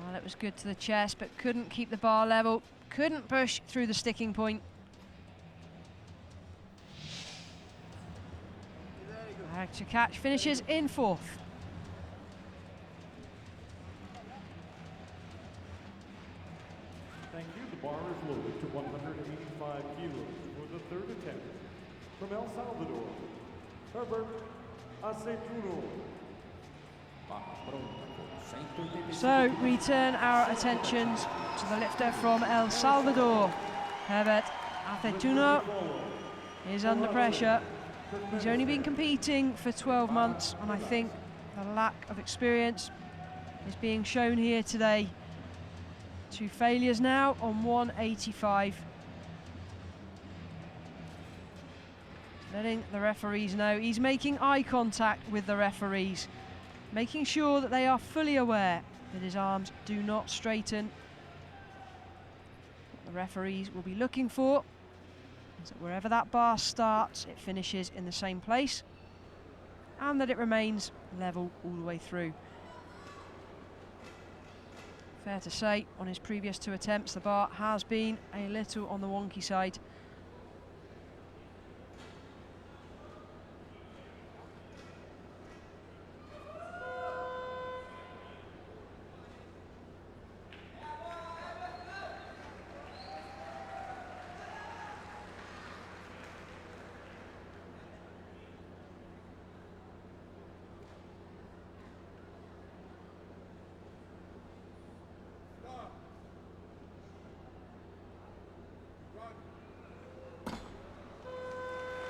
Well, it was good to the chest, but couldn't keep the bar level, couldn't push through the sticking point. Marek Trykacz finishes in 4th. Thank you. The bar is loaded to 185 kilos for the third attempt. From El Salvador, Herbert Aceituno. Barra pronta com 185 So we turn our attentions to the lifter from El Salvador. Herbert Aceituno is under pressure. He's only been competing for 12 months, and I think the lack of experience is being shown here today. 2 failures now on 185. Letting the referees know he's making eye contact with the referees, making sure that they are fully aware that his arms do not straighten. What the referees will be looking for is that wherever that bar starts, it finishes in the same place, and that it remains level all the way through. Fair to say, on his previous 2 attempts, the bar has been a little on the wonky side.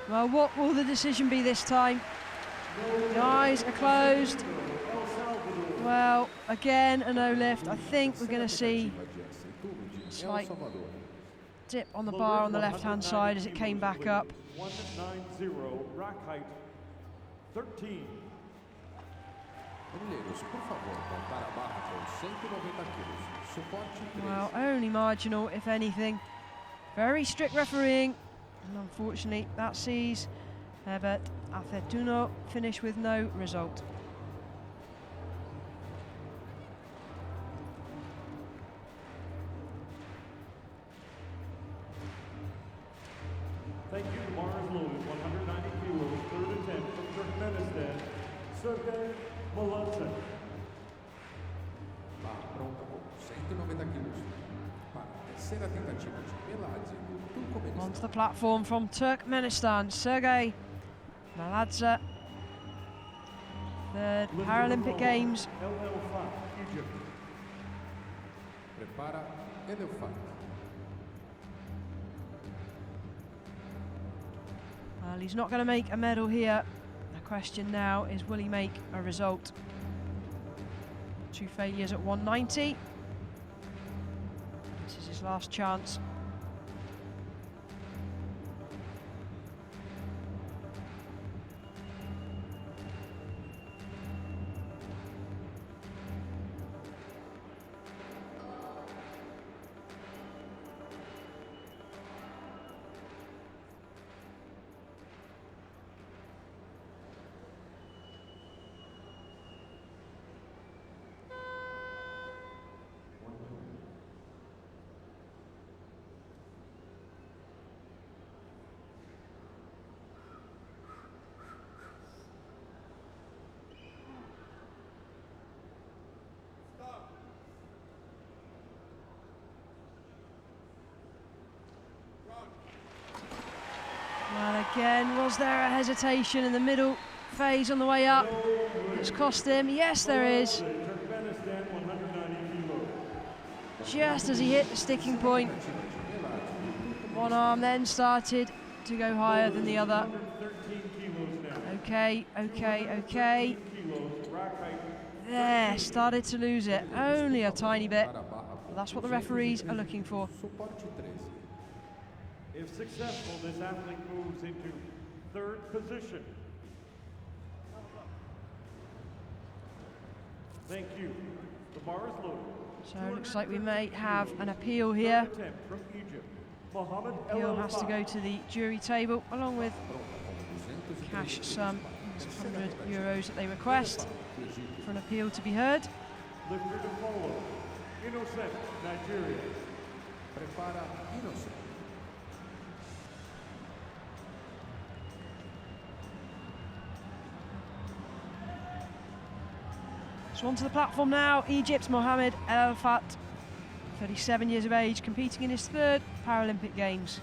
Well, what will the decision be this time? The eyes are closed. Well, again, a no lift. I think we're going to see a slight dip on the bar on the left-hand side as it came back up. 190, rack height 13. Brasileiros, por favor, voltar à barra com 190 quilos, suporte 3. Well, only marginal, if anything. Very strict refereeing, and unfortunately that sees Herbert Aceituno finish with no result. Thank you. The bar is loaded. 190 kilos. Third attempt from Turkmenistan, Sergey Meladze. Barra pronta com 190 quilos. Para a terceira tentativa de Meladze do Turcomenistão. Onto the platform from Turkmenistan, Sergey Meladze. Third Paralympic Games. Elelfat, Egypt. Prepara Elelfat. Well, he's not going to make a medal here. The question now is, will he make a result? 2 failures at 190. This is his last chance. Well, again, was there a hesitation in the middle phase on the way up? It's cost him. Yes, there is. Turkmenistan, 190 kilos. Just as he hit the sticking point, one arm then started to go higher than the other. 113 kilos. Okay. kilos, rack height There, started to lose it. Only a tiny bit. But that's what the referees are looking for. Suporte 13. If successful, this athlete moves into third position. Thank you. The bar is loaded. So it looks like we may have an appeal here. Third attempt from Egypt. Mohamed Appeal has to Elelfat. go to the jury table, along with cash sum, €100 that they request for an appeal to be heard. Lifter to follow. Innocent, Nigeria. Prepara Innocent. So onto the platform now, Egypt's Mohamed Elelfat, 37 years of age, competing in his third Paralympic Games.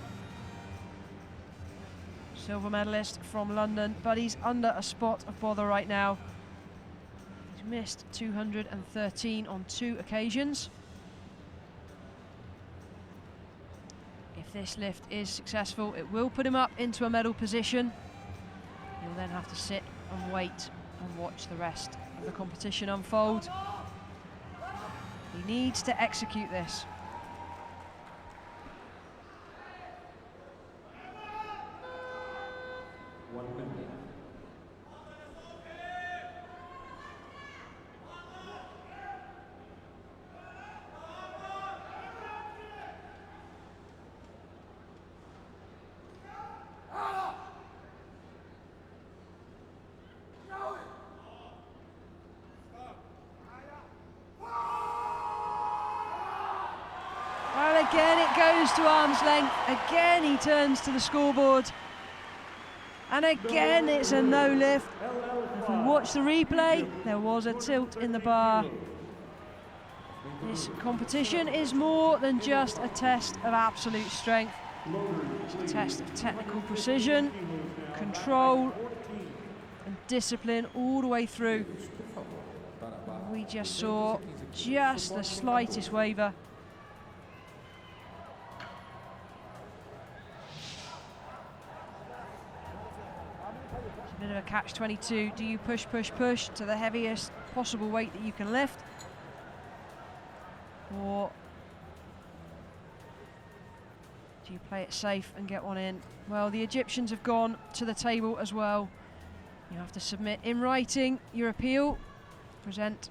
Silver medalist from London, but he's under a spot of bother right now. He's missed 213 on 2 occasions. If this lift is successful, it will put him up into a medal position. He'll then have to sit and wait and watch the rest of the competition unfold. He needs to execute this. Well, again it goes to arm's length. Again he turns to the scoreboard. And again it's a no lift. If we watch the replay, there was a tilt in the bar. This competition is more than just a test of absolute strength. It's a test of technical precision, control and discipline all the way through. We just saw just the slightest waver. It's a bit of a catch-22. Do you push to the heaviest possible weight that you can lift? Or do you play it safe and get one in? Well, the Egyptians have gone to the table as well. You have to submit in writing your appeal. Present.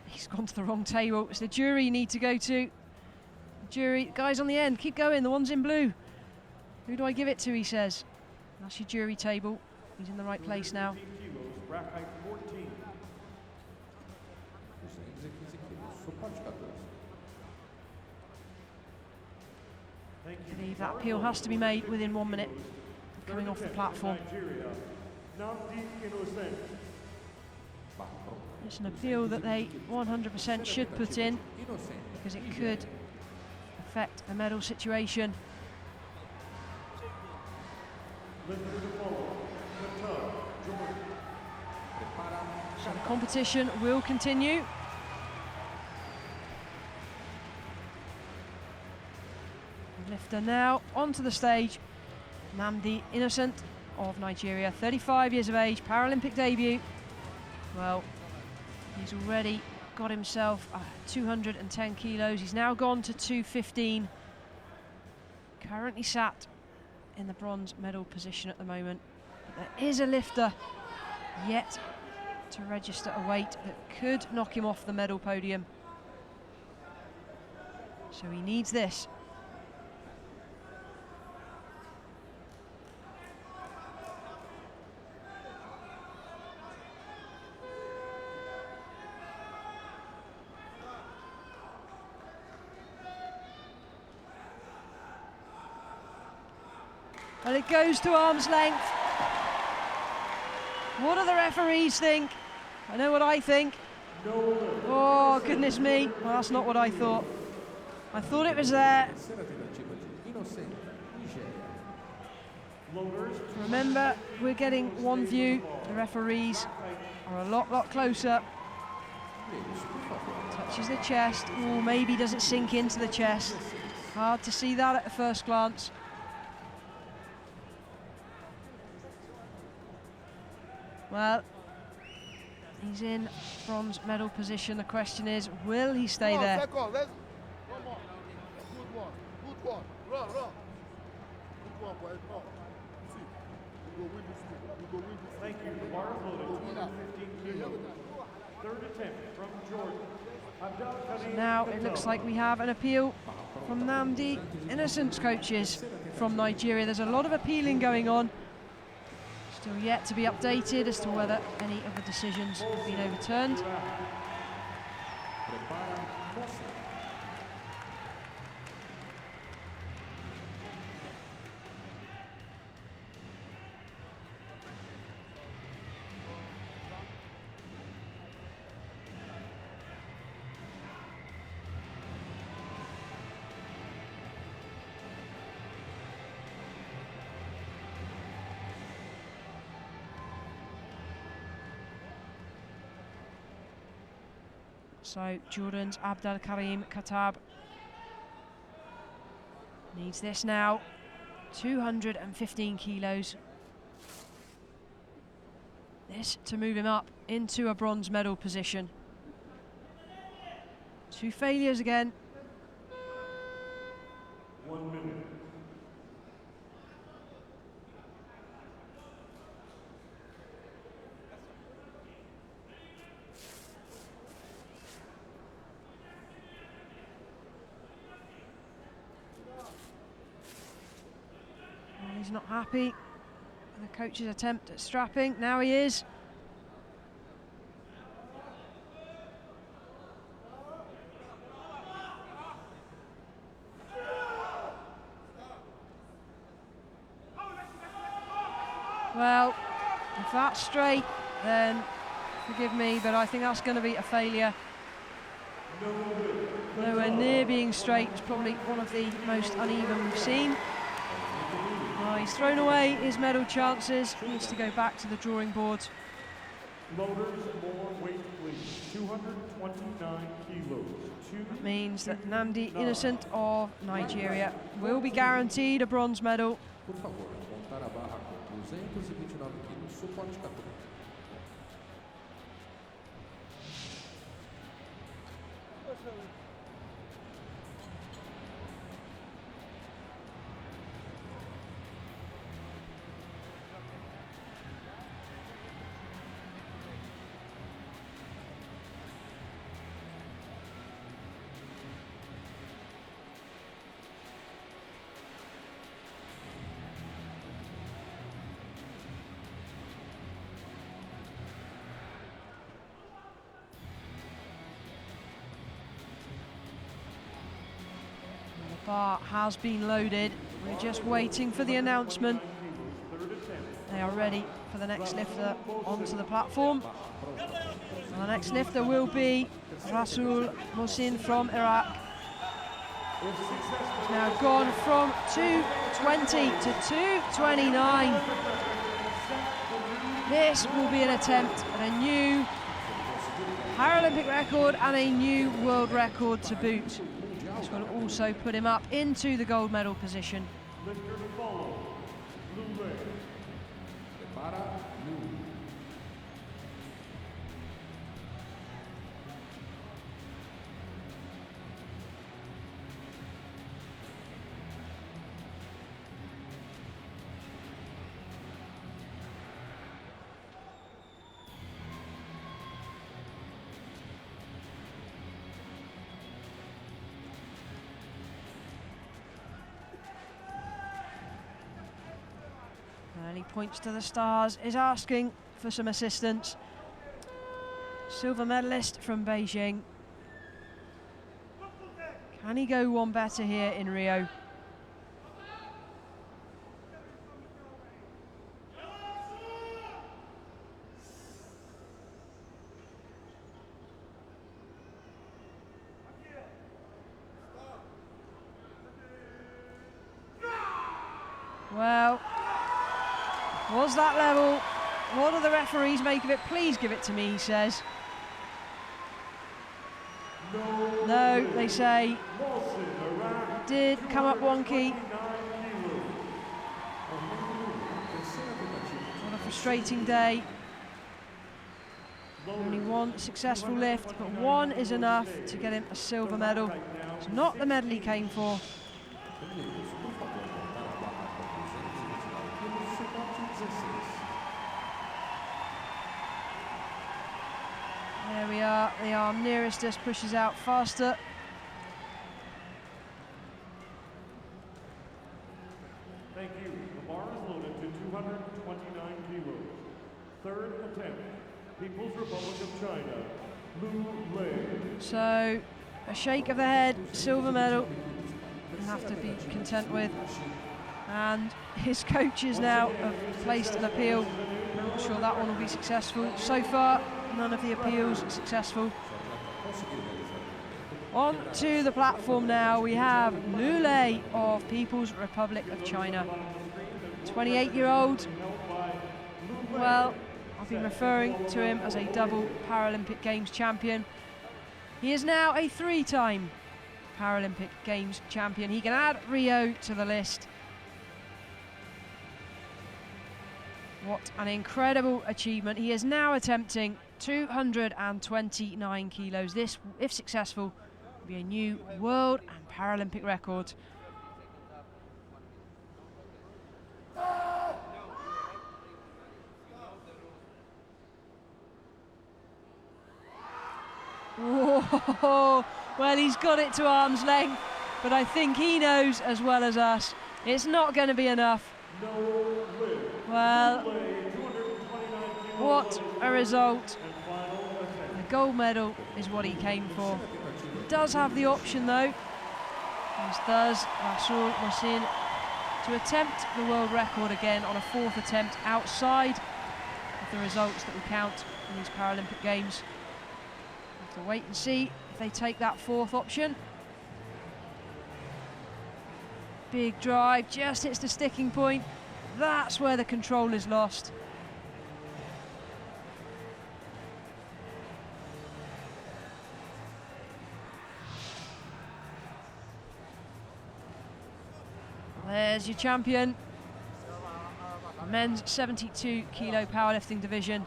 He's gone to the wrong table. It's the jury you need to go to. The jury, guys on the end, keep going, the one's in blue. Who do I give it to, he says. That's your jury table. He's in the right place now. kilos, rack height 14. Thank I you. believe that appeal has to be made within 1 minute of coming off the platform. Nigeria. Nnamdi Innocent. It's an appeal that they 100% should put in because it could affect a medal situation. Lifter to follow. Khattab, Jordan. So the competition will continue. Lifter now onto the stage. Nnamdi Innocent of Nigeria, 35 years of age, Paralympic debut. Well, he's already got himself 210 kilos. He's now gone to 215. Currently sat in the bronze medal position at the moment. But there is a lifter yet to register a weight that could knock him off the medal podium. So he needs this. Well, it goes to arm's length. What do the referees think? I know what I think. Oh, goodness me. Well, that's not what I thought. I thought it was there. Remember, we're getting one view. The referees are a lot closer. Touches the chest. Oh, maybe does it sink into the chest. Hard to see that at the first glance. Well, he's in bronze medal position. The question is, will he stay there? Second, let's one more. Good one. Good one. Run. Good one, boy. No. See, we go win this thing. We go win this thing. Thank you. The bar is loaded. 215 kilos. Third attempt from Jordan. Abdelkareem Now it looks like we have an appeal from Nnamdi Innocent's coaches from Nigeria. There's a lot of appealing going on. Still yet to be updated as to whether any of the decisions have been overturned. So Jordan's Abdelkareem Khattab needs this now. 215 kilos. This to move him up into a bronze medal position. 2 failures again. 1 minute. He's not happy with the coach's attempt at strapping. Now he is. Well, if that's straight, then forgive me, but I think that's going to be a failure. Nowhere near being straight. It's probably one of the most uneven we've seen. He's thrown away his medal chances. He needs to go back to the drawing board. Loaders, more weight, please. 229 kilos. That means that Nnamdi Innocent of Nigeria will be guaranteed a bronze medal. Por favor, montar a barra com 229 quilos, suporte 14. The bar has been loaded. We're just waiting for the announcement. They are ready for the next lifter onto the platform. And the next lifter will be Rasool Mohsin from Iraq. He's now gone from 220 to 229. This will be an attempt at a new Paralympic record and a new world record to boot. This will also put him up into the gold medal position. Lifter to follow. Lei. Prepara, Liu. And he points to the stars, is asking for some assistance. Silver medalist from Beijing. Can he go one better here in Rio? Well, was that level? What do the referees make of it? Please give it to me, he says. No, they say it did come up wonky. What a frustrating day Only one successful lift, but one is enough to get him a silver medal. It's not the medal he came for. There we are, the arm nearest us pushes out faster. Thank you. The bar is loaded to 229 kilos. Third attempt, People's Republic of China, Lei. So, a shake of the head, silver medal, we'll have to be content with. And his coaches now have placed an appeal. I'm not sure that one will be successful. So far, none of the appeals are successful. On to the platform now, we have Lei of People's Republic of China. 28-year-old. Well, I've been referring to him as a double Paralympic Games champion. He is now a 3-time Paralympic Games champion. He can add Rio to the list. What an incredible achievement. He is now attempting 229 kilos. This, if successful, will be a new world and Paralympic record. Whoa, well, he's got it to arm's length, but I think he knows as well as us it's not going to be enough. Well, what a result. The gold medal is what he came for. He does have the option though, as does Rasool Mohsin, to attempt the world record again on a 4th attempt outside of the results that will count in these Paralympic Games. We'll have to wait and see if they take that 4th option. Big drive, just hits the sticking point. That's where the control is lost. There's your champion. Men's 72 kilo powerlifting division.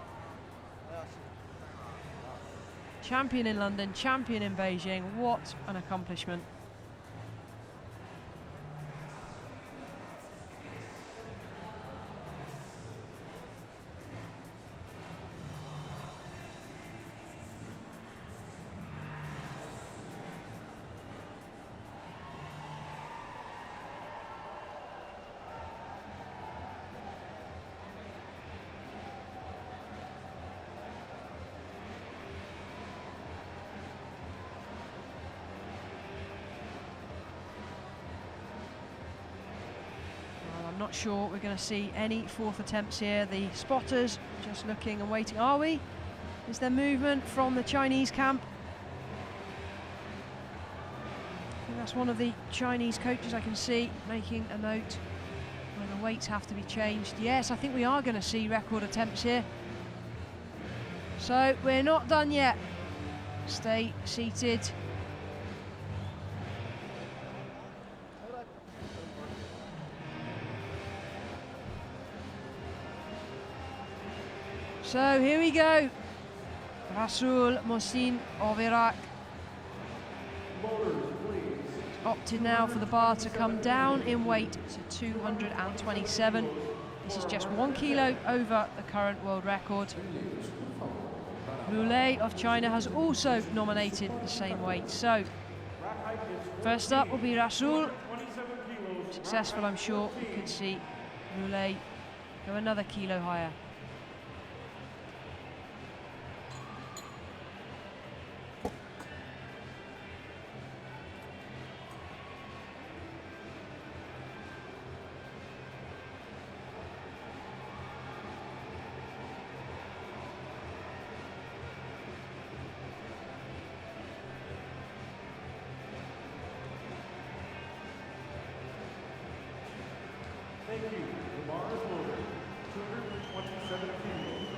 Champion in London, champion in Beijing. What an accomplishment. Not sure we're going to see any 4th attempts here. The spotters just looking and waiting. Are we? Is there movement from the Chinese camp? I think that's one of the Chinese coaches I can see making a note when the weights have to be changed. Yes, I think we are going to see record attempts here. So we're not done yet. Stay seated. So here we go. Rasool Mohsin of Iraq opted now for the bar to come down in weight to 227. This is just 1 kilo over the current world record. Lei of China has also nominated the same weight. So first up will be Rasool. Successful, I'm sure we could see Lei go another kilo higher. Thank you. The bar is loaded. 227 kilos.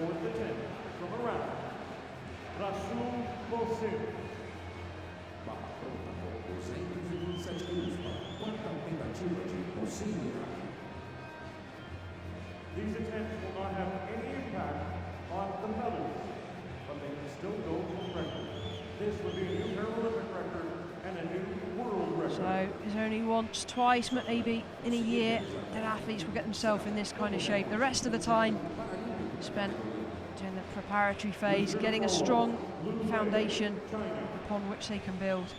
4th attempt from around. Rasool Mohsin. Barra pronta por 227 quilos para a 4ª tentativa de Mohsin. These attempts will not have any impact on the medals, but they can still go for record. This would be a new Paralympic record and a new world record. So it's only once, twice, maybe in a year that athletes will get themselves in this kind of shape. The rest of the time spent during the preparatory phase, getting a strong foundation upon which they can build.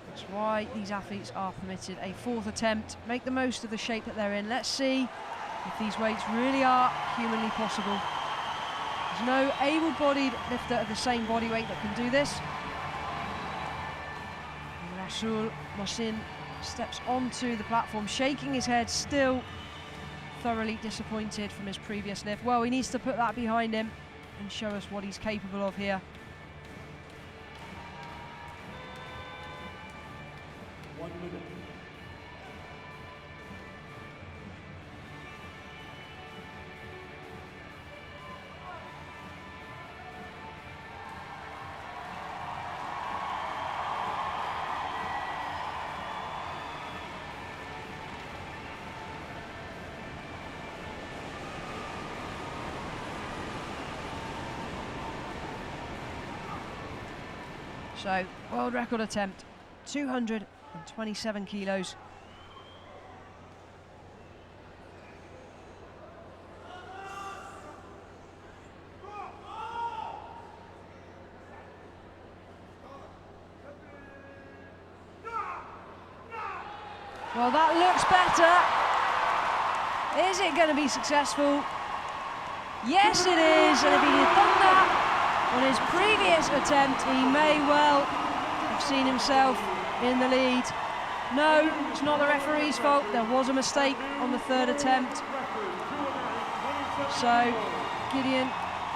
That's why these athletes are permitted a fourth attempt. Make the most of the shape that they're in. Let's see if these weights really are humanly possible. There's no able-bodied lifter of the same body weight that can do this. And Rasool Mohsin steps onto the platform, shaking his head, still thoroughly disappointed from his previous lift. Well, he needs to put that behind him and show us what he's capable of here. 1 minute. So, world record attempt, 227 kilos. Well, that looks better. Is it going to be successful? Yes, it is. And if he had done that on his previous attempt, he may well have seen himself in the lead. No, it's not the referee's fault. There was a mistake on the third attempt. So Gideon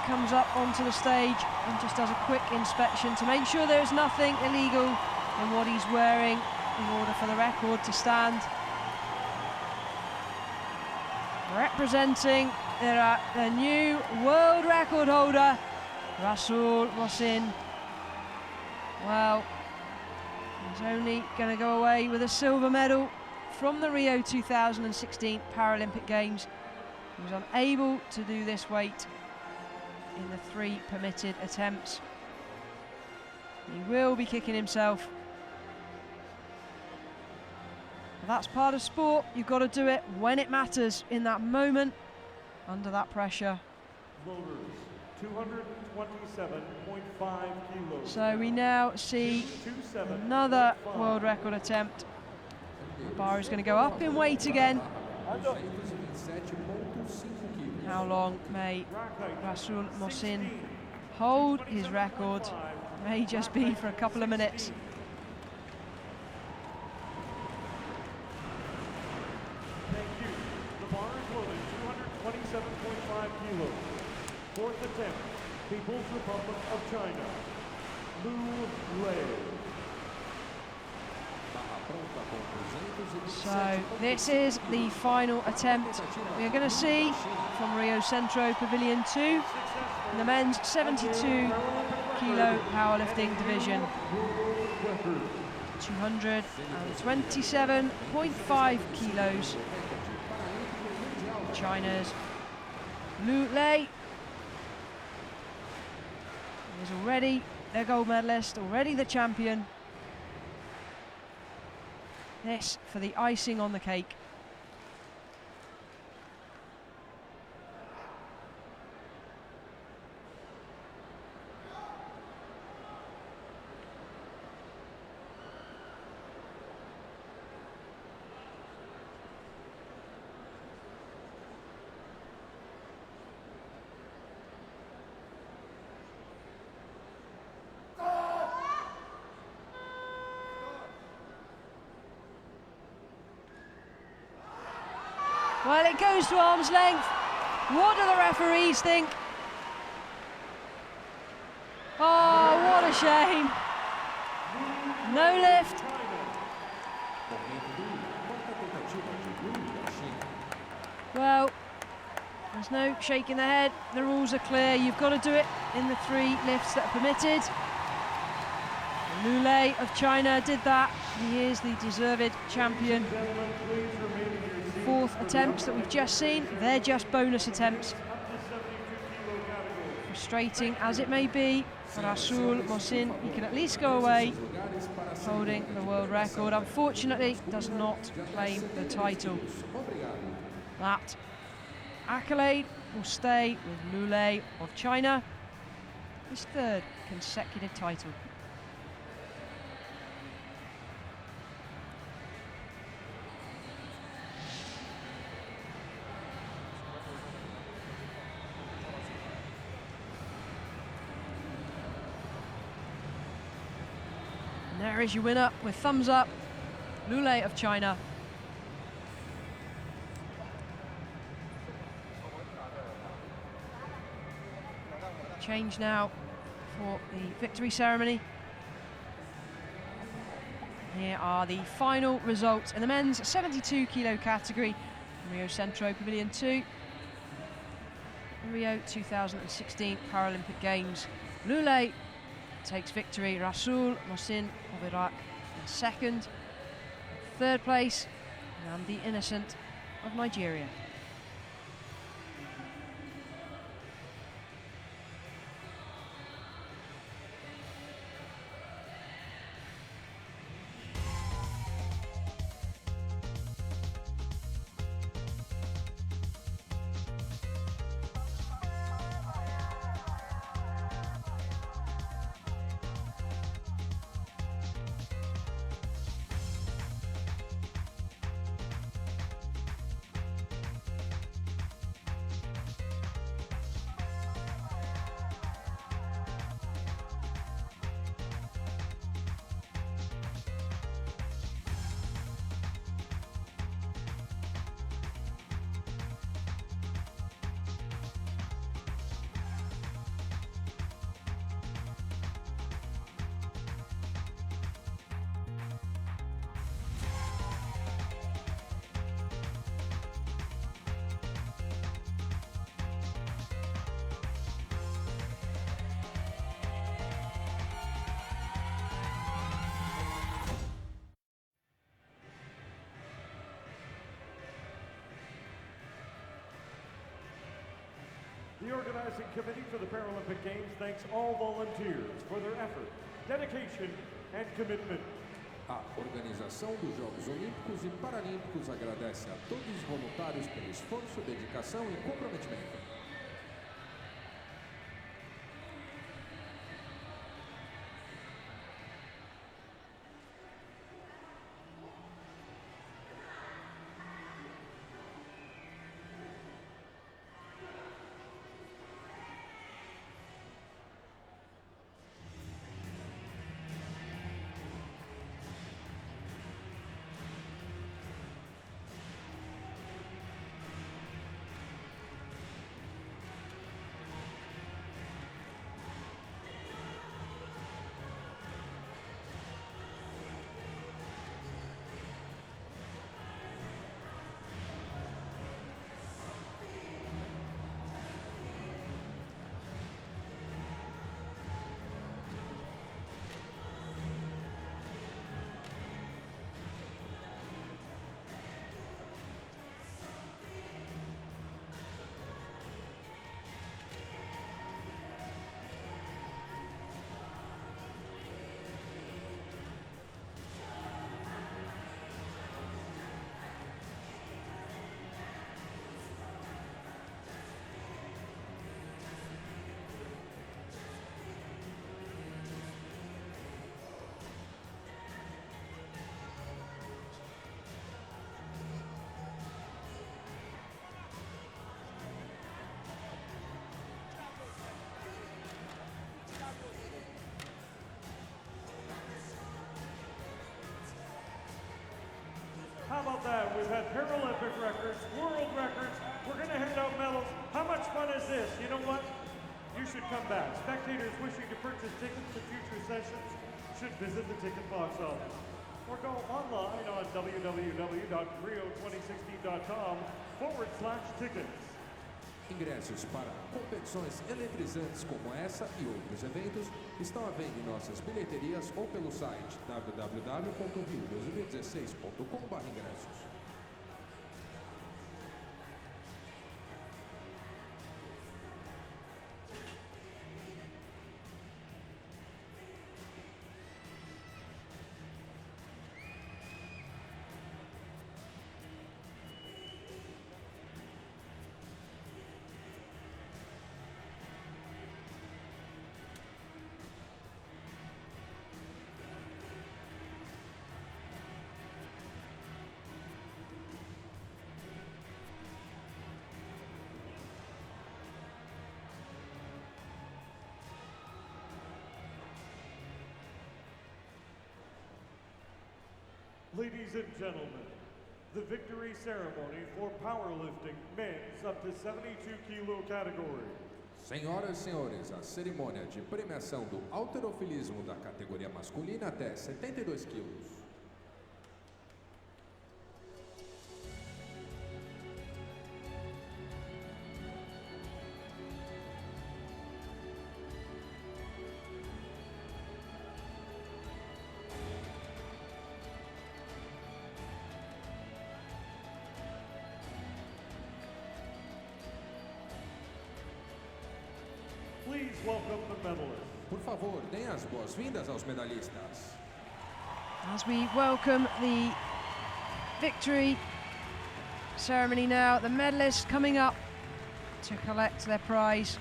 comes up onto the stage and just does a quick inspection to make sure there is nothing illegal in what he's wearing in order for the record to stand. Representing the new world record holder, Rasool Mohsin. Well, he's only going to go away with a silver medal from the Rio 2016 Paralympic Games. He was unable to do this weight in the 3 permitted attempts. He will be kicking himself. But that's part of sport. You've got to do it when it matters, in that moment, under that pressure. Voters, 227.5 kilos. So we now see another world record attempt. The bar is going to go up in weight again. How long may Rasool Mohsin hold his record? May just be for a couple of minutes. Thank you. The bar is loaded, 227.5 kilos. Fourth attempt, People's Republic of China, Lei. So this is the final attempt we're going to see from Rio Centro Pavilion 2 in the men's 72 kilo powerlifting division. 227.5 kilos. China's Lei is already the gold medalist, already the champion. This for the icing on the cake. Well, it goes to arm's length. What do the referees think? Oh, what a shame. No lift. Well, there's no shaking the head. The rules are clear. You've got to do it in the 3 lifts that are permitted. Lei of China did that. He is the deserved champion. 4th attempts that we've just seen, they're just bonus attempts Frustrating as it may be for Rasool Mohsin, he can at least go away holding the world record. Unfortunately, does not claim the title. That accolade will stay with Lei Liu of China, his third consecutive title. And there is your winner with thumbs up, Lei Liu of China. Change now for the victory ceremony. Here are the final results in the men's 72 kilo category from Rio Centro Pavilion 2. The Rio 2016 Paralympic Games. Lei Liu takes victory. Rasool Mohsin of Iraq in second. Third place, Nnamdi Innocent of Nigeria. The organizing committee for the Paralympic Games thanks all volunteers for their effort, dedication, and commitment. A organização dos Jogos Olímpicos e Paralímpicos agradece a todos os voluntários pelo esforço, dedicação e comprometimento. How about that? We've had Paralympic records, world records. We're going to hand out medals. How much fun is this? You know what? You should come back. Spectators wishing to purchase tickets to future sessions should visit the ticket box office or go online on www.rio2016.com/tickets. Ingressos para competições eletrizantes como essa e outros eventos estão à venda em nossas bilheterias ou pelo site www.rio2016.com/ingressos. Ladies and gentlemen, the victory ceremony for powerlifting men's up to 72 kilo category. Senhoras e senhores, a cerimônia de premiação do halterofilismo da categoria masculina até 72 quilos. Please welcome the medalists. Por favor, deem as boas-vindas aos medalhistas. As we welcome the victory ceremony now, the medalists coming up to collect their prize.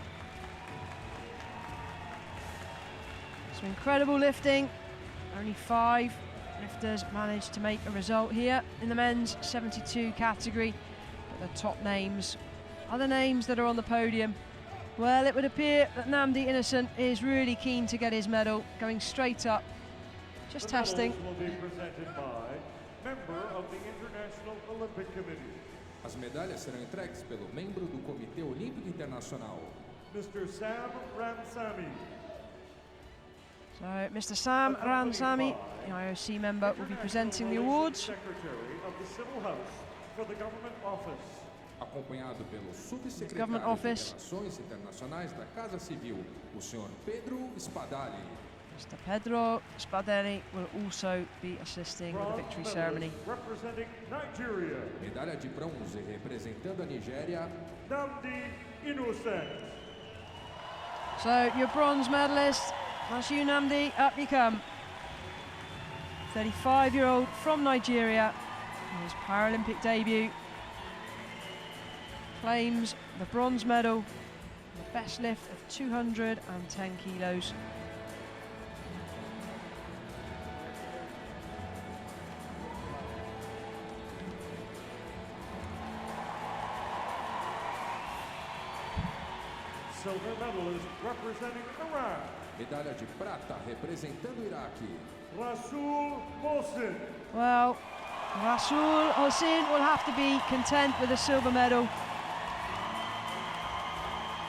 Some incredible lifting. Only 5 lifters managed to make a result here in the men's 72 category. But the top names are the names that are on the podium. Well, it would appear that Nnamdi Innocent is really keen to get his medal, going straight up, just The testing. medals will be presented by member of the International Olympic Committee, As medalhas serão entregues pelo membro do Comitê Olímpico Internacional, Mr. Sam Ramsamy. So Mr. Sam Ramsamy, the IOC member, will be presenting the awards. Secretary of the Civil House for the Government Office. acompanhado pelo Government subsecretário de Office. Relações Internacionais da Casa Civil, o Sr. Pedro Spadali. Mr. Pedro Spadali will also be assisting with the victory ceremony. Representing Nigeria, Medalha de bronze representando a Nigéria, Nnamdi Innocent. So your bronze medalist, that's you, Nnamdi, up you come. 35-year-old from Nigeria, in his Paralympic debut, claims the bronze medal, the best lift of 210 kilos. Silver medalist representing Iran, medalha de prata representando o Iraque, Rasool Mohsin. Well, Rasool Mohsin will have to be content with a silver medal.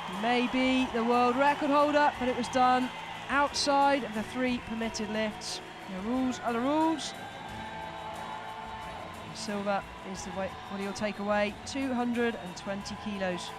He may be the world record holder, but it was done outside of the 3 permitted lifts. The rules are the rules. Silver is the way, what he'll take away, 220 kilos.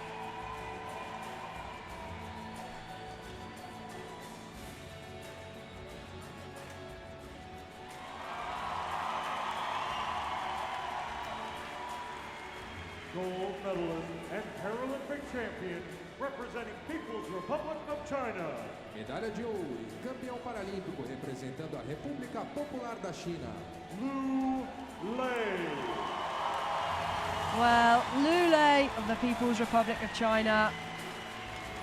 Gold medalist and Paralympic champion representing People's Republic of China, medalha de ouro e campeão paralímpico representando a República Popular da China, Lei. Well, Lei of the People's Republic of China,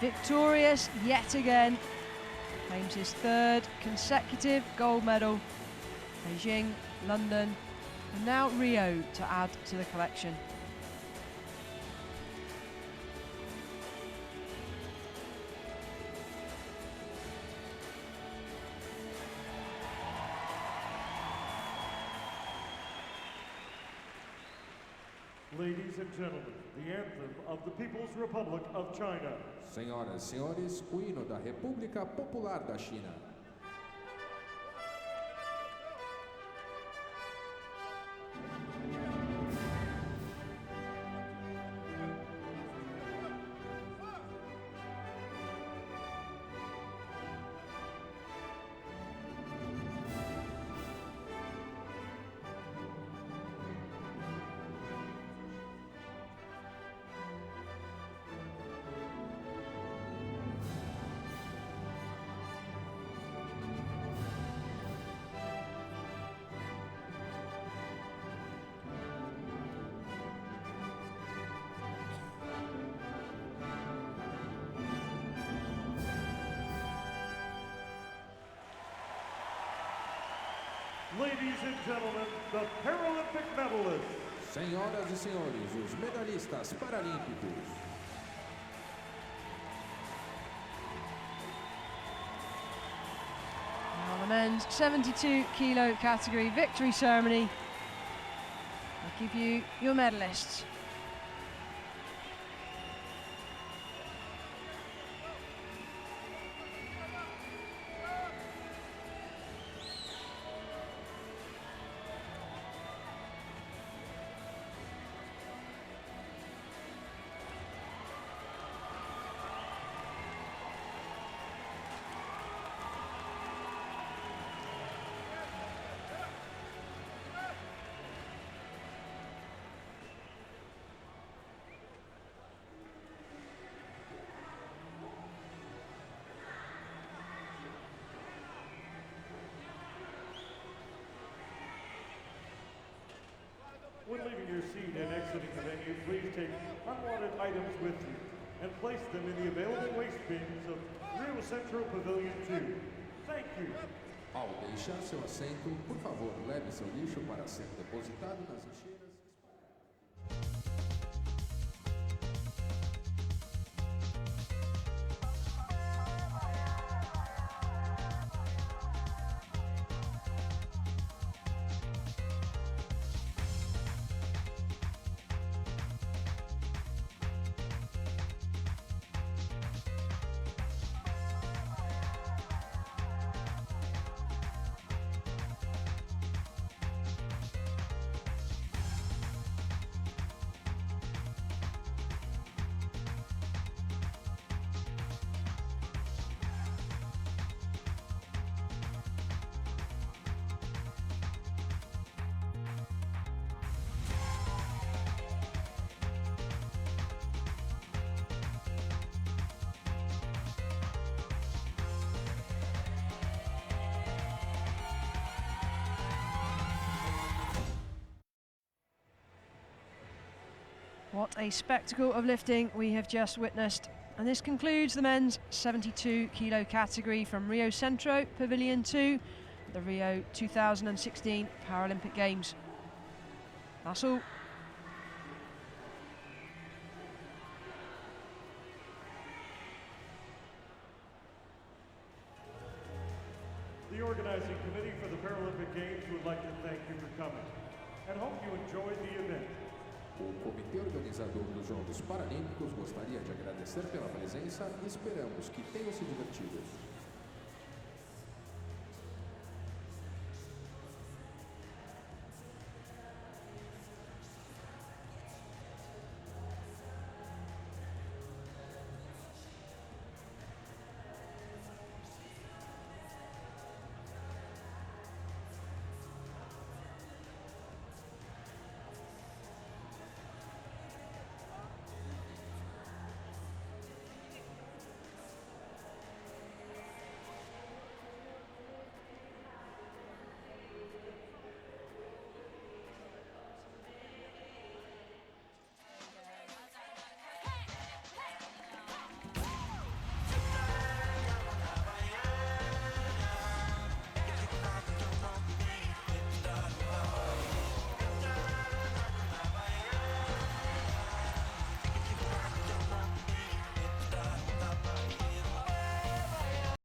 victorious yet again, claims his 3rd consecutive gold medal. Beijing, London, and now Rio to add to the collection. Ladies and gentlemen, the anthem of the People's Republic of China. senhoras e senhores, o hino da República Popular da China. Ladies and gentlemen, the Paralympic medalists. Senhoras e senhores, os medalhistas paralímpicos. Now the men's 72 kilo category victory ceremony give you your medalists. When leaving your seat and exiting the venue, please take unwanted items with you and place them in the available waste bins of Rio Central Pavilion 2. Thank you. Ao deixar seu assento, por favor, leve seu lixo para ser depositado nas lixeiras. What a spectacle of lifting we have just witnessed. And this concludes the men's 72 kilo category from Rio Centro Pavilion 2, the Rio 2016 Paralympic Games. That's all. The organizing committee for the Paralympic Games would like to thank you for coming and hope you enjoyed the event. O comitê organizador dos Jogos Paralímpicos gostaria de agradecer pela presença e esperamos que tenham se divertido.